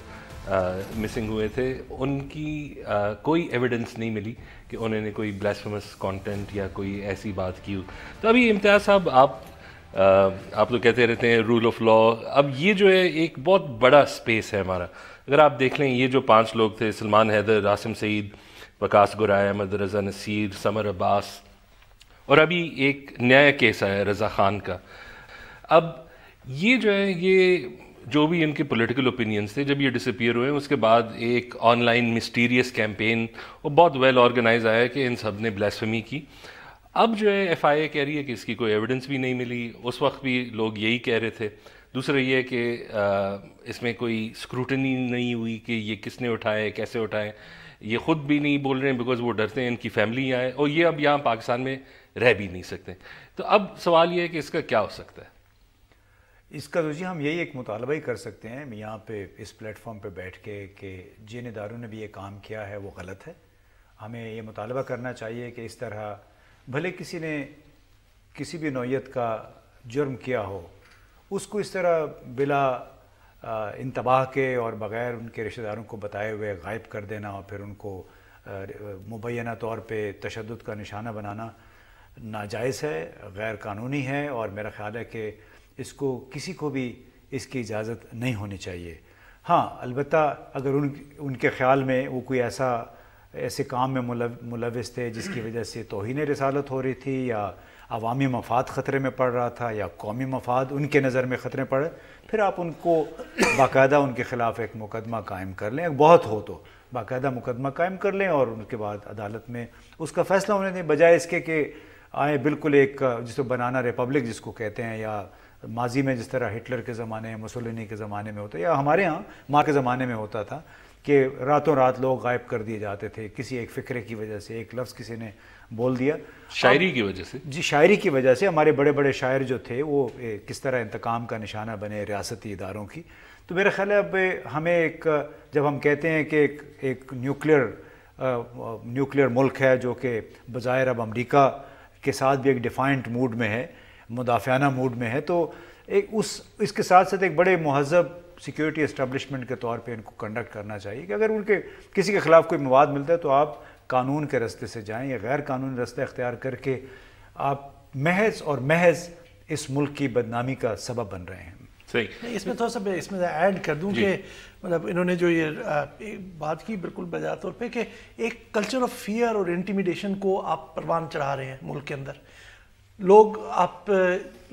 مسنگ ہوئے تھے ان کی کوئی ایویڈنس نہیں ملی کہ انہوں نے کوئی بلیسفیمس کانٹینٹ یا کوئی ایسی بات کی ہو. تو ابھی امتیاز صاحب آپ تو کہتے رہتے ہیں رول آف لا, اب یہ جو ہے ایک بہت بڑا اسپیس ہے ہمارا. اگر آپ دیکھ لیں یہ جو 5 لوگ تھے, سلمان حیدر, راسم سعید, وقاص گرائے, احمد رضا نصیر, سمر عباس, اور ابھی ایک نیا کیس آیا ہے رضا خان کا. اب یہ جو ہے یہ جو بھی ان کے پولیٹیکل اوپینینس تھے جب یہ ڈس اپیئر ہوئے اس کے بعد ایک آن لائن مسٹیریس کیمپین وہ بہت ویل آرگنائز آیا کہ ان سب نے بلیسفیمی کی. اب جو ہے ایف آئی اے کہہ رہی ہے کہ اس کی کوئی ایویڈنس بھی نہیں ملی. اس وقت بھی لوگ یہی کہہ رہے تھے. دوسرا یہ ہے کہ اس میں کوئی اسکروٹنی نہیں ہوئی کہ یہ کس نے اٹھائے, کیسے اٹھائے. یہ خود بھی نہیں بول رہے ہیں بیکاز وہ ڈرتے ہیں ان کی فیملی آئے, اور یہ اب یہاں پاکستان میں رہ بھی نہیں سکتے. تو اب سوال یہ ہے کہ اس کا کیا ہو سکتا ہے؟ اس کا تو جی ہم یہی ایک مطالبہ ہی کر سکتے ہیں یہاں پہ اس پلیٹ فارم پہ بیٹھ کے کہ جن اداروں نے بھی یہ کام کیا ہے وہ غلط ہے. ہمیں یہ مطالبہ کرنا چاہیے کہ اس طرح بھلے کسی نے کسی بھی نوعیت کا جرم کیا ہو اس کو اس طرح بلا انتباہ کے اور بغیر ان کے رشتہ داروں کو بتائے ہوئے غائب کر دینا اور پھر ان کو مبینہ طور پہ تشدد کا نشانہ بنانا ناجائز ہے, غیر قانونی ہے, اور میرا خیال ہے کہ اس کو کسی کو بھی اس کی اجازت نہیں ہونی چاہیے. ہاں البتہ اگر ان کے خیال میں وہ کوئی ایسے کام میں ملوث تھے جس کی وجہ سے توہین رسالت ہو رہی تھی یا عوامی مفاد خطرے میں پڑ رہا تھا یا قومی مفاد ان کے نظر میں خطرے پڑ رہے, پھر آپ ان کو باقاعدہ ان کے خلاف ایک مقدمہ قائم کر لیں. بہت ہو تو باقاعدہ مقدمہ قائم کر لیں اور ان کے بعد عدالت میں اس کا فیصلہ ہونے دیں, بجائے اس کے کہ آئیں بالکل ایک جس کو بنانا ریپبلک جس کو کہتے ہیں, یا ماضی میں جس طرح ہٹلر کے زمانے, مسولینی کے زمانے میں ہوتا ہے, یا ہمارے ہاں ماں کے زمانے میں ہوتا تھا کہ راتوں رات لوگ غائب کر دیے جاتے تھے کسی ایک فکرے کی وجہ سے, ایک لفظ کسی نے بول دیا شاعری کی وجہ سے. جی شاعری کی وجہ سے ہمارے بڑے بڑے شاعر جو تھے وہ کس طرح انتقام کا نشانہ بنے ریاستی اداروں کی. تو میرا خیال ہے اب ہمیں ایک جب ہم کہتے ہیں کہ ایک نیوکلیئر ملک ہے جو کہ بظاہر اب امریکہ کے ساتھ بھی ایک ڈیفائنٹ موڈ میں ہے, مدافعانہ موڈ میں ہے, تو ایک اس کے ساتھ ساتھ ایک بڑے مہذب سیکیورٹی اسٹیبلشمنٹ کے طور پہ ان کو کنڈکٹ کرنا چاہیے کہ اگر ان کے کسی کے خلاف کوئی مواد ملتا ہے تو آپ قانون کے راستے سے جائیں یا غیر قانونی راستہ اختیار کر کے آپ محض اس ملک کی بدنامی کا سبب بن رہے ہیں. صحیح. اس میں تھوڑا سا اس میں ایڈ کر دوں کہ مطلب انہوں نے جو یہ بات کی بالکل بجا طور پہ کہ ایک کلچر آف فیئر اور انٹیمیڈیشن کو آپ پروان چڑھا رہے ہیں ملک کے اندر. لوگ آپ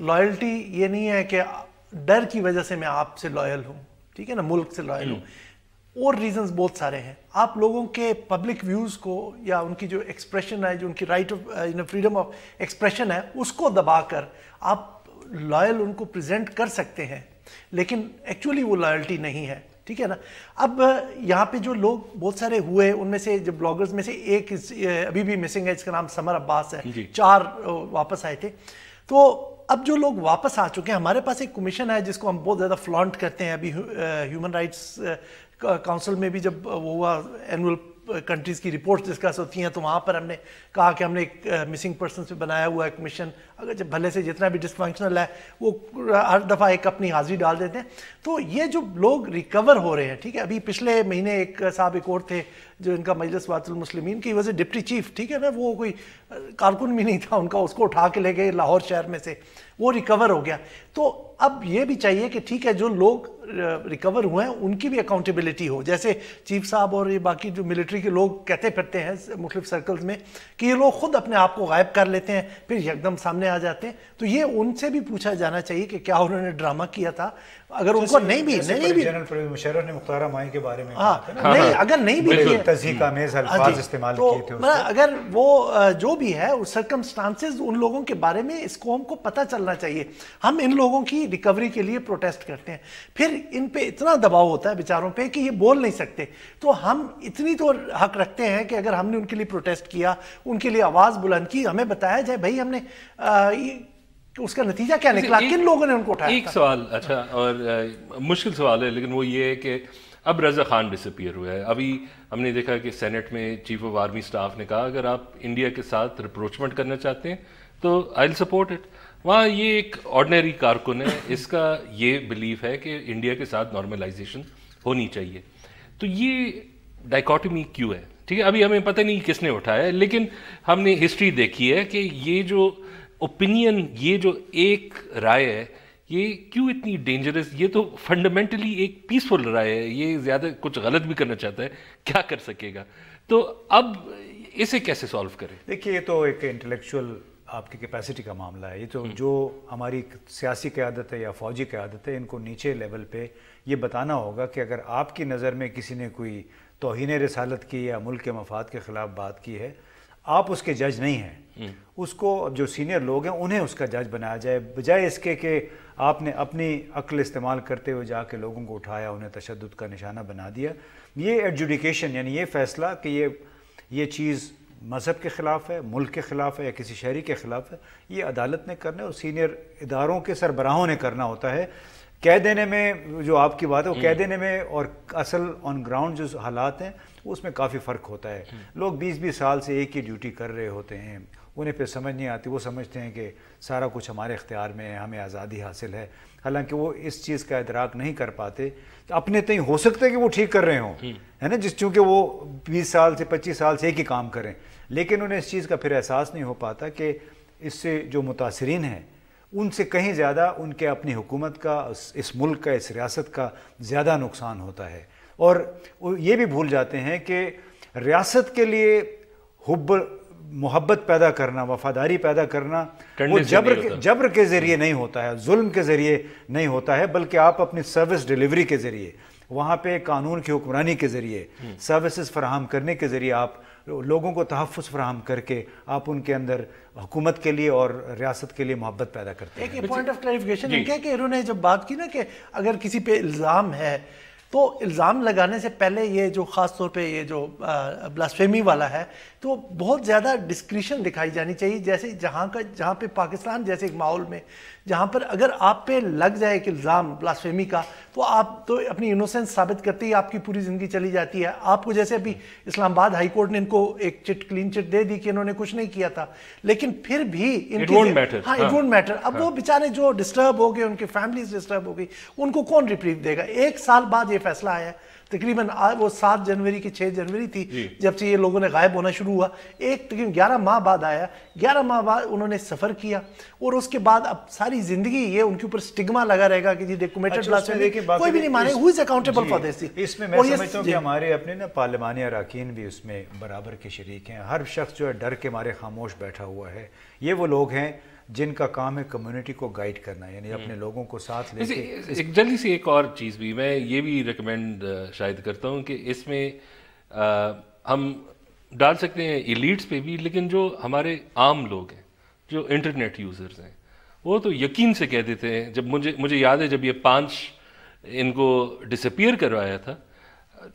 لائلٹی یہ نہیں ہے کہ ڈر کی وجہ سے میں آپ سے لائل ہوں, ٹھیک ہے نا, ملک سے لائل ہوں, اور ریزنز بہت سارے ہیں. آپ لوگوں کے پبلک ویوز کو یا ان کی جو ایکسپریشن ہے, جو ان کی right of freedom of expression ہے, اس کو دبا کر آپ لائل ان کو پریزنٹ کر سکتے ہیں, لیکن ایکچولی وہ لائلٹی نہیں ہے, ٹھیک ہے نا. اب یہاں پہ جو لوگ بہت سارے ہوئے, ان میں سے جو بلاگرز میں سے ایک ابھی بھی مسنگ ہے, جس کا نام سمر عباس ہے, 4 واپس آئے تھے. تو اب جو لوگ واپس آ چکے ہیں, ہمارے پاس ایک کمیشن ہے جس کو ہم بہت زیادہ فلانٹ کرتے ہیں. ابھی ہیومن رائٹس کاؤنسل میں بھی جب وہ ہوا, اینول کنٹریز کی رپورٹس ڈسکس ہوتی ہیں, تو وہاں پر ہم نے کہا کہ ہم نے ایک مسنگ پرسنس پہ بنایا ہوا ہے کمیشن, اگر جب بھلے سے جتنا بھی ڈسفنکشنل ہے وہ ہر دفعہ ایک اپنی حاضری ڈال دیتے ہیں. تو یہ جو لوگ ریکور ہو رہے ہیں, ٹھیک ہے, ابھی پچھلے مہینے ایک صاحب ایک اور تھے جو ان کا مجلس وات المسلمین کی وجہ ڈپٹی چیف, ٹھیک ہے نا, وہ کوئی کارکن بھی نہیں تھا ان کا, اس کو اٹھا کے لے گئے لاہور شہر میں سے, وہ ریکور ہو گیا. تو اب یہ بھی چاہیے کہ ٹھیک ہے, جو لوگ ریکور ہوئے ہیں ان کی بھی اکاؤنٹیبلٹی ہو, جیسے چیف صاحب اور یہ باقی جو ملٹری کے لوگ کہتے پھرتے ہیں مختلف سرکلز میں کہ یہ لوگ خود اپنے آپ کو غائب کر لیتے ہیں, پھر یکدم سامنے آ جاتے ہیں. تو یہ ان سے بھی پوچھا جانا چاہیے کہ کیا انہوں نے ڈرامہ کیا تھا. اگر ان کو نہیں بھی جنرل پرویز مشرف نے مختار مائی کے بارے میں نہیں, اگر نہیں بھی تضحیک آمیز الفاظ استعمال کیے تھے, اگر وہ جو بھی ہے سرکمسٹانسز ان لوگوں کے بارے میں اس قوم کو پتہ چلنا چاہیے. ہم ان لوگوں کی ریکوری کے لیے پروٹیسٹ کرتے ہیں, پھر ان پہ اتنا دباؤ ہوتا ہے بیچاروں پہ کہ یہ بول نہیں سکتے. تو ہم اتنی تو حق رکھتے ہیں کہ اگر ہم نے ان کے لیے پروٹیسٹ کیا, ان کے لیے آواز بلند کی, ہمیں بتایا جائے بھائی ہم نے اس کا نتیجہ کیا نکلا, کن لوگوں نے ان کو اٹھایا. ایک سوال, اچھا اور مشکل سوال ہے, لیکن وہ یہ ہے کہ اب رضا خان ڈسپیئر ہوا ہے. ابھی ہم نے دیکھا کہ سینٹ میں چیف آف آرمی سٹاف نے کہا اگر آپ انڈیا کے ساتھ ریپروچمنٹ کرنا چاہتے ہیں تو آئی ول سپورٹ اٹ. وہاں یہ ایک آرڈنری کارکن ہے, اس کا یہ بلیف ہے کہ انڈیا کے ساتھ نارملائزیشن ہونی چاہیے. تو یہ ڈائکاٹمی کیوں ہے, ٹھیک ہے, ابھی ہمیں پتہ نہیں کس نے اٹھایا ہے, لیکن ہم نے ہسٹری دیکھی ہے کہ یہ جو اوپینین, یہ جو ایک رائے ہے, یہ کیوں اتنی ڈینجرس. یہ تو فنڈامنٹلی ایک پیسفل رائے ہے, یہ زیادہ کچھ غلط بھی کرنا چاہتا ہے, کیا کر سکے گا. تو اب اسے کیسے سالو کریں؟ دیکھیے یہ تو ایک انٹلیکچوئل آپ کی کیپیسٹی کا معاملہ ہے. یہ تو جو ہماری سیاسی قیادت ہے یا فوجی قیادت ہے, ان کو نیچے لیول پہ یہ بتانا ہوگا کہ اگر آپ کی نظر میں کسی نے کوئی توہین رسالت کی یا ملک کے مفاد کے خلاف بات کی ہے, آپ اس کے جج نہیں ہیں, اس کو جو سینئر لوگ ہیں انہیں اس کا جج بنایا جائے, بجائے اس کے کہ آپ نے اپنی عقل استعمال کرتے ہوئے جا کے لوگوں کو اٹھایا, انہیں تشدد کا نشانہ بنا دیا. یہ ایڈجوڈیکیشن یعنی یہ فیصلہ کہ یہ چیز مذہب کے خلاف ہے, ملک کے خلاف ہے یا کسی شہری کے خلاف ہے, یہ عدالت نے کرنا ہے اور سینئر اداروں کے سربراہوں نے کرنا ہوتا ہے. کہہ دینے میں جو آپ کی بات ہے وہ کہہ دینے میں اور اصل آن گراؤنڈ جو حالات ہیں اس میں کافی فرق ہوتا ہے. لوگ 20-20 سال سے ایک ہی ڈیوٹی کر رہے ہوتے ہیں, انہیں پھر سمجھ نہیں آتی, وہ سمجھتے ہیں کہ سارا کچھ ہمارے اختیار میں ہے, ہمیں آزادی حاصل ہے, حالانکہ وہ اس چیز کا ادراک نہیں کر پاتے. اپنے تئیں ہو سکتا ہے کہ وہ ٹھیک کر رہے ہوں, ہے نا, چونکہ وہ 20 سال سے 25 سال سے ایک ہی کام کریں, لیکن انہیں اس چیز کا پھر احساس نہیں ہو پاتا کہ اس سے جو متاثرین ہیں ان سے کہیں زیادہ ان کے اپنی حکومت کا, اس ملک کا, اس ریاست کا زیادہ نقصان ہوتا ہے. اور یہ بھی بھول جاتے ہیں کہ ریاست کے لیے حب محبت پیدا کرنا, وفاداری پیدا کرنا وہ جبر کے ذریعے نہیں ہوتا ہے, ظلم کے ذریعے نہیں ہوتا ہے, بلکہ آپ اپنی سروس ڈیلیوری کے ذریعے, وہاں پہ قانون کی حکمرانی کے ذریعے, سروسز فراہم کرنے کے ذریعے, آپ لوگوں کو تحفظ فراہم کر کے آپ ان کے اندر حکومت کے لیے اور ریاست کے لیے محبت پیدا کرتے ہیں. ایک پوائنٹ آف کلیریفیکیشن کہ انہوں نے جب بات کی نا کہ اگر کسی پہ الزام ہے تو الزام لگانے سے پہلے یہ جو خاص طور پہ یہ جو بلاسفیمی والا ہے تو بہت زیادہ ڈسکریشن دکھائی جانی چاہیے. جیسے جہاں پہ پاکستان جیسے ایک ماحول میں جہاں پر اگر آپ پہ لگ جائے ایک الزام بلاسفیمی کا تو آپ تو اپنی انوسنس ثابت کرتے ہی آپ کی پوری زندگی چلی جاتی ہے. آپ کو جیسے ابھی اسلام آباد ہائی کورٹ نے ان کو ایک کلین چٹ دے دی کہ انہوں نے کچھ نہیں کیا تھا, لیکن پھر بھی اٹ وونٹ میٹر. اب وہ بیچارے جو ڈسٹرب ہو گئے, ان کی فیملیز ڈسٹرب ہو گئی, ان کو کون ریپریو دے گا. 1 سال بعد یہ فیصلہ آیا, تقریباً وہ 7 جنوری کی 6 جنوری تھی جب سے یہ لوگوں نے غائب ہونا شروع ہوا, ایک تقریباً 11 ماہ بعد آیا. 11 ماہ بعد انہوں نے سفر کیا اور اس کے بعد اب ساری زندگی یہ ان کے اوپر سٹگما لگا رہے گا کہ جی کمیٹڈ بلاسفیمی, کوئی بھی نہیں مانے ہو از اکاؤنٹیبل فار دس. اس میں میں سمجھتا ہوں کہ ہمارے اپنے نا پارلیمانی اراکین بھی اس میں برابر کے شریک ہیں. ہر شخص جو ہے ڈر کے مارے خاموش بیٹھا ہوا ہے. یہ وہ لوگ ہیں جن کا کام ہے کمیونٹی کو گائیڈ کرنا, یعنی اپنے لوگوں کو ساتھ لے کے. ایک جلدی سی ایک اور چیز بھی میں یہ بھی ریکمینڈ شاید کرتا ہوں کہ اس میں ہم ڈال سکتے ہیں ایلیٹس پہ بھی, لیکن جو ہمارے عام لوگ ہیں, جو انٹرنیٹ یوزرز ہیں, وہ تو یقین سے کہہ دیتے ہیں. جب مجھے یاد ہے جب یہ 5 ان کو ڈسپیئر کروایا تھا,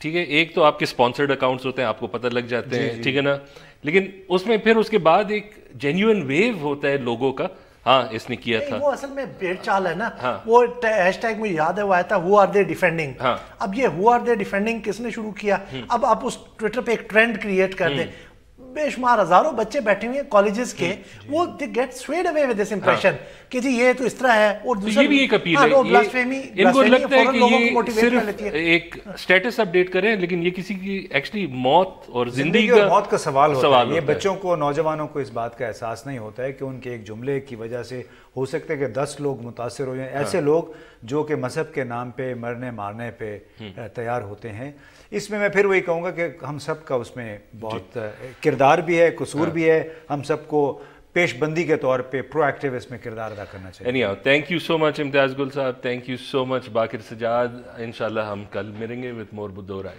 ٹھیک ہے, ایک تو آپ کے اسپانسرڈ اکاؤنٹس ہوتے ہیں, آپ کو پتہ لگ جاتے ہیں, ٹھیک ہے نا, لیکن اس میں پھر اس کے بعد ایک جینیوئن ویو ہوتا ہے لوگوں کا, ہاں اس نے کیا تھا. وہ اصل میں بھیڑ چال ہے نا, وہ ہیش ٹیگ مجھے یاد ہے وہ آیا تھا ہو آر دے ڈیفینڈنگ. اب یہ ہو آر دے ڈیفینڈنگ کس نے شروع کیا؟ اب آپ اس ٹویٹر پہ ایک ٹرینڈ کریٹ کر دیں, بے شمار ہزاروں بچے بیٹھے ہوئے ہیں کالجز کے, وہ they get swayed away with this impression کہ جی یہ تو اس طرح ہے. اور یہ بھی ایک اپیل ہے, ان کو لگتا ہے کہ یہ صرف ایک سٹیٹس اپڈیٹ کریں, لیکن یہ کسی کی ایکچولی موت اور زندگی اور موت کا سوال ہوتا ہے. یہ بچوں کو, نوجوانوں کو اس بات کا احساس نہیں ہوتا ہے کہ ان کے ایک جملے کی وجہ سے ہو سکتا ہے کہ 10 لوگ متاثر ہو جائیں. ایسے لوگ جو کہ مذہب کے نام پہ مرنے مارنے پہ تیار ہوتے ہیں. اس میں پھر وہی کہوں گا کہ ہم سب کا اس میں بہت کردار بھی ہے, قصور بھی ہے. ہم سب کو پیش بندی کے طور پہ پرو ایکٹیو اس میں کردار ادا کرنا چاہیے. تھینک یو سو مچ امتیاز گل صاحب, thank you so much Baqir Sajjad. انشاءاللہ ہم کل ملیں گے with more Do Raaye.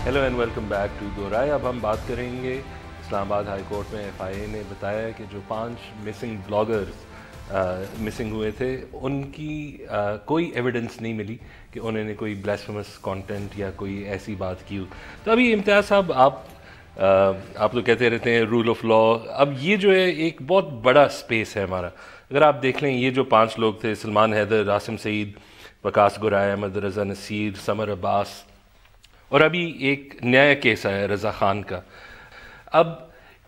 Hello and welcome back to Do Raaye. اب ہم بات کریں گے اسلام آباد ہائی کورٹ میں FIA نے بتایا ہے کہ جو 5 مسنگ بلاگرز مسنگ ہوئے تھے, ان کی کوئی ایویڈنس نہیں ملی کہ انہوں نے کوئی بلیسفیمس کانٹینٹ یا کوئی ایسی بات کی ہو. تو ابھی امتیاز صاحب آپ تو کہتے رہتے ہیں رول آف لا, اب یہ جو ہے ایک بہت بڑا اسپیس ہے ہمارا. اگر آپ دیکھ لیں یہ جو 5 لوگ تھے, سلمان حیدر, عاصم سعید, وقاص گرائے, احمد رضا نصیر, سمر عباس, اور ابھی ایک نیا کیس آیا ہے رضا خان کا. اب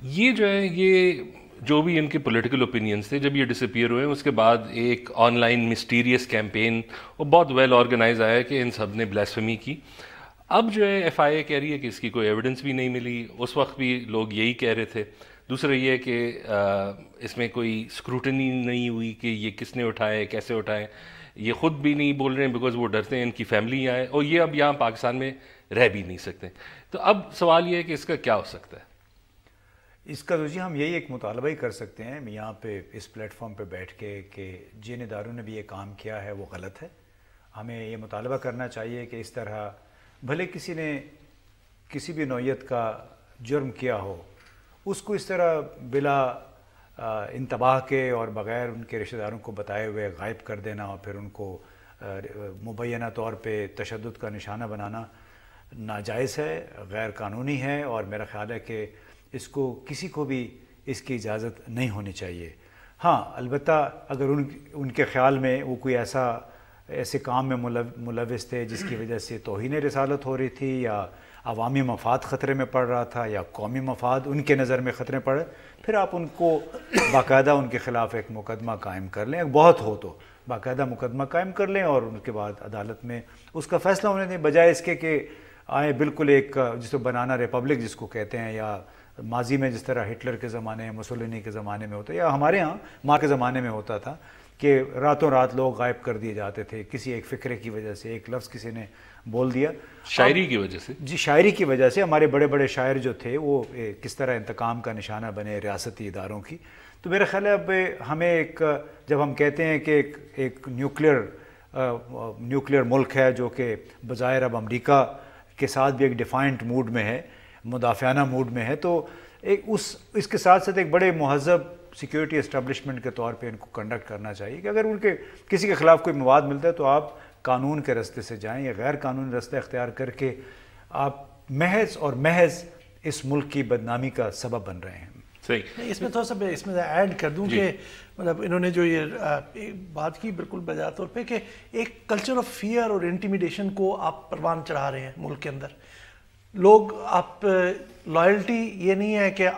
یہ جو ہے یہ جو بھی ان کے پولیٹیکل اوپینینس تھے جب یہ ڈسپیئر ہوئے, اس کے بعد ایک آن لائن مسٹیریس کیمپین اور بہت ویل آرگنائز آیا کہ ان سب نے بلیسفیمی کی. اب جو ہے FIA کہہ رہی ہے کہ اس کی کوئی ایویڈنس بھی نہیں ملی. اس وقت بھی لوگ یہی کہہ رہے تھے. دوسرا یہ ہے کہ اس میں کوئی اسکروٹنی نہیں ہوئی کہ یہ کس نے اٹھائے, کیسے اٹھائے. یہ خود بھی نہیں بول رہے ہیں بیکاز وہ ڈرتے ہیں ان کی فیملی آئے, اور یہ اب یہاں پاکستان میں رہ بھی نہیں سکتے. تو اب سوال یہ ہے کہ اس کا کیا ہو سکتا ہے؟ اس کا تو جی ہم یہی ایک مطالبہ ہی کر سکتے ہیں یہاں پہ اس پلیٹ فارم پہ بیٹھ کے کہ جن اداروں نے بھی یہ کام کیا ہے وہ غلط ہے. ہمیں یہ مطالبہ کرنا چاہیے کہ اس طرح بھلے کسی نے کسی بھی نوعیت کا جرم کیا ہو, اس کو اس طرح بلا انتباہ کے اور بغیر ان کے رشتہ داروں کو بتائے ہوئے غائب کر دینا اور پھر ان کو مبینہ طور پہ تشدد کا نشانہ بنانا ناجائز ہے, غیر قانونی ہے, اور میرا خیال ہے کہ اس کو کسی کو بھی اس کی اجازت نہیں ہونی چاہیے. ہاں البتہ اگر ان کے خیال میں وہ کوئی ایسے کام میں ملوث تھے جس کی وجہ سے توہین رسالت ہو رہی تھی, یا عوامی مفاد خطرے میں پڑ رہا تھا, یا قومی مفاد ان کے نظر میں خطرے پڑے, پھر آپ ان کو باقاعدہ ان کے خلاف ایک مقدمہ قائم کر لیں. بہت ہو تو باقاعدہ مقدمہ قائم کر لیں اور ان کے بعد عدالت میں اس کا فیصلہ ہونے دیں, بجائے اس کے کہ آئیں بالکل ایک جس کو بنانا ریپبلک جس کو کہتے ہیں, یا ماضی میں جس طرح ہٹلر کے زمانے, مسولینی کے زمانے میں ہوتا ہے, یا ہمارے ہاں ماں کے زمانے میں ہوتا تھا کہ راتوں رات لوگ غائب کر دیے جاتے تھے کسی ایک فکرے کی وجہ سے. ایک لفظ کسی نے بول دیا, شاعری کی وجہ سے. جی شاعری کی وجہ سے ہمارے بڑے بڑے شاعر جو تھے وہ کس طرح انتقام کا نشانہ بنے ریاستی اداروں کی. تو میرا خیال ہے اب ہمیں ایک جب ہم کہتے ہیں کہ ایک نیوکلیئر ملک ہے جو کہ بظاہر اب امریکہ کے ساتھ بھی ایک ڈیفائنٹ موڈ میں ہے, مدافعانہ موڈ میں ہے, تو ایک اس کے ساتھ ساتھ ایک بڑے مہذب سیکیورٹی اسٹیبلشمنٹ کے طور پہ ان کو کنڈکٹ کرنا چاہیے کہ اگر ان کے کسی کے خلاف کوئی مواد ملتا ہے تو آپ قانون کے راستے سے جائیں, یا غیر قانونی راستہ اختیار کر کے آپ محض اس ملک کی بدنامی کا سبب بن رہے ہیں. صحیح. اس میں تھوڑا سا اس میں ایڈ کر دوں کہ مطلب انہوں نے جو یہ بات کی بالکل بجا طور پہ کہ ایک کلچر آف فیئر اور انٹیمیڈیشن کو آپ پروان چڑھا رہے ہیں ملک کے اندر. لوگ آپ لائلٹی یہ نہیں ہے کہ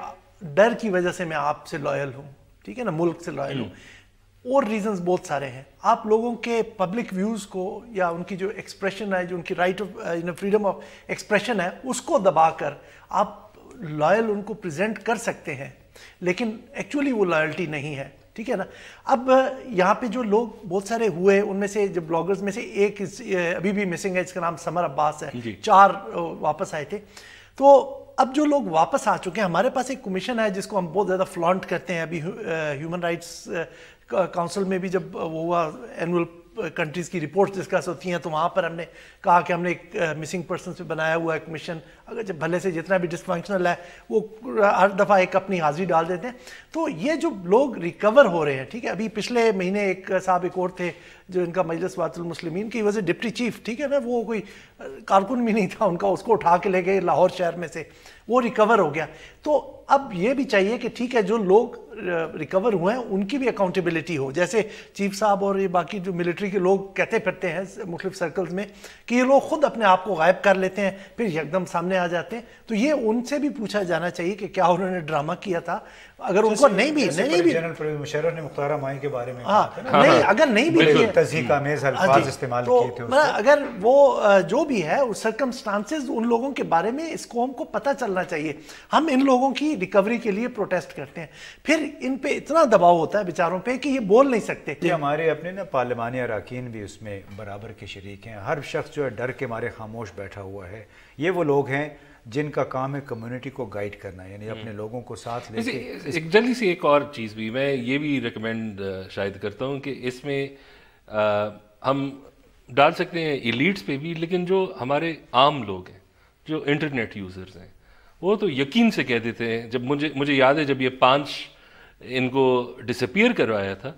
ڈر کی وجہ سے میں آپ سے لائل ہوں, ٹھیک ہے نا, ملک سے لائل ہوں, اور ریزنز بہت سارے ہیں. آپ لوگوں کے پبلک ویوز کو یا ان کی جو ایکسپریشن ہے, جو ان کی right of freedom of expression ہے, اس کو دبا کر آپ لائل ان کو پریزنٹ کر سکتے ہیں, لیکن ایکچولی وہ لائلٹی نہیں ہے. ٹھیک ہے نا. اب یہاں پہ جو لوگ بہت سارے ہوئے ان میں سے جو بلاگرز میں سے ایک ابھی بھی مسنگ ہے، اس کا نام سمر عباس ہے. 4 واپس آئے تھے. تو اب جو لوگ واپس آ چکے ہیں، ہمارے پاس ایک کمیشن ہے جس کو ہم بہت زیادہ فلانٹ کرتے ہیں. ابھی ہیومن رائٹس کاؤنسل میں بھی جب وہ ہوا اینول کنٹریز کی رپورٹس ڈسکس ہوتی ہیں تو وہاں پر ہم نے کہا کہ ہم نے ایک مسنگ پرسنس پہ بنایا ہوا ہے کمیشن. اگر جب بھلے سے جتنا بھی ڈسفنکشنل ہے وہ ہر دفعہ ایک اپنی حاضری ڈال دیتے ہیں. تو یہ جو لوگ ریکور ہو رہے ہیں، ٹھیک ہے، ابھی پچھلے مہینے ایک صاحب ایک اور تھے جو ان کا مجلس وات المسلمین کی وجہ ڈپٹی چیف، ٹھیک ہے نا، وہ کوئی کارکن بھی نہیں تھا ان کا، اس کو اٹھا کے لے گئے لاہور شہر میں سے، وہ ریکور ہو گیا. تو اب یہ بھی چاہیے کہ ٹھیک ہے جو لوگ ریکور ہوئے ہیں ان کی بھی اکاؤنٹیبلٹی ہو. جیسے چیف صاحب اور یہ باقی جو ملٹری کے لوگ کہتے پھرتے ہیں مختلف سرکلز میں کہ یہ لوگ خود اپنے آپ کو غائب کر لیتے ہیں پھر یکدم سامنے آ جاتے ہیں. تو یہ ان سے بھی پوچھا جانا چاہیے کہ کیا انہوں نے ڈرامہ کیا تھا. اگر ان کو نہیں بھی جنرل پرویز مشرف نے مختار مائی کے بارے میں اگر نہیں بھی تضحیق آمیز الفاظ استعمال کیے تھے، اگر وہ جو بھی ہے اس سرکمسٹانسز ان لوگوں کے بارے میں اس قوم کو پتہ چلنا چاہیے. ہم ان لوگوں کی ریکوری کے لیے پروٹیسٹ کرتے ہیں، پھر ان پہ اتنا دباؤ ہوتا ہے بیچاروں پہ کہ یہ بول نہیں سکتے. ہمارے اپنے نا پارلیمانی اراکین بھی اس میں برابر کے شریک ہیں. ہر شخص جو ہے ڈر کے مارے خاموش بیٹھا ہوا ہے. یہ وہ لوگ ہیں جن کا کام ہے کمیونٹی کو گائیڈ کرنا، یعنی اپنے لوگوں کو ساتھ لے کے. ایک جلدی سی ایک اور چیز بھی میں یہ بھی ریکمینڈ شاید کرتا ہوں کہ اس میں ہم ڈال سکتے ہیں ایلیٹس پہ بھی، لیکن جو ہمارے عام لوگ ہیں جو انٹرنیٹ یوزرز ہیں وہ تو یقین سے کہہ دیتے ہیں. جب مجھے یاد ہے جب یہ 5 ان کو ڈسپیئر کروایا تھا،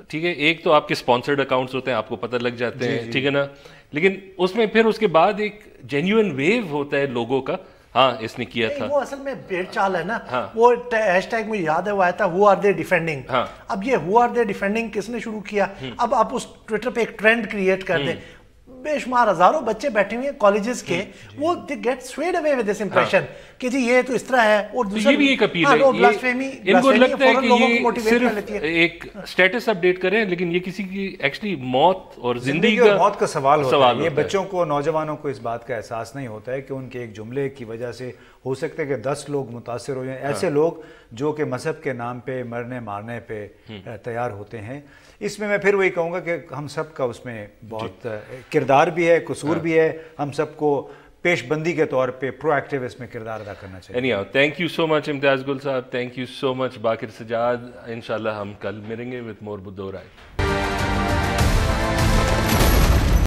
ٹھیک ہے، ایک تو آپ کے اسپانسرڈ اکاؤنٹس ہوتے ہیں، آپ کو پتہ لگ جاتے ہیں، ٹھیک ہے نا، لیکن اس میں پھر اس کے بعد ایک جینیوئن ویو ہوتا ہے لوگوں کا، ہاں اس نے کیا تھا. وہ اصل میں بھیڑ چال ہے نا. وہ ہیش ٹیگ مجھے یاد ہے وہ آیا تھا ہو آر دے ڈیفینڈنگ. اب یہ ہو آر دے ڈیفینڈنگ کس نے شروع کیا؟ اب آپ اس ٹویٹر پہ ایک ٹرینڈ کریٹ کر دیں. بے شمار ہزاروں بچے بیٹھے ہوئے ہیں کالجز کے، وہ they get swayed away with this impression کہ جی یہ تو اس طرح ہے. اور یہ بھی ایک اپیل ہے، ان کو لگتا ہے کہ یہ صرف ایک سٹیٹس اپڈیٹ کریں، لیکن یہ کسی کی ایکچولی موت اور زندگی اور موت کا سوال ہوتا ہے. یہ بچوں کو، نوجوانوں کو اس بات کا احساس نہیں ہوتا ہے کہ ان کے ایک جملے کی وجہ سے ہو سکتا ہے کہ 10 لوگ متاثر ہو جائیں. ایسے لوگ جو کہ مذہب کے نام پہ مرنے مارنے پہ تیار ہوتے ہیں. اس میں پھر وہی کہوں گا کہ ہم سب کا اس میں بہت کردار بھی ہے، قصور بھی ہے. ہم سب کو پیش بندی کے طور پہ پرو ایکٹیو اس میں کردار ادا کرنا چاہیے. Anyhow, thank you so much امتیاز گل صاحب, thank you so much Baqir Sajjad. انشاءاللہ ہم کل ملیں گے with more بدو رائے.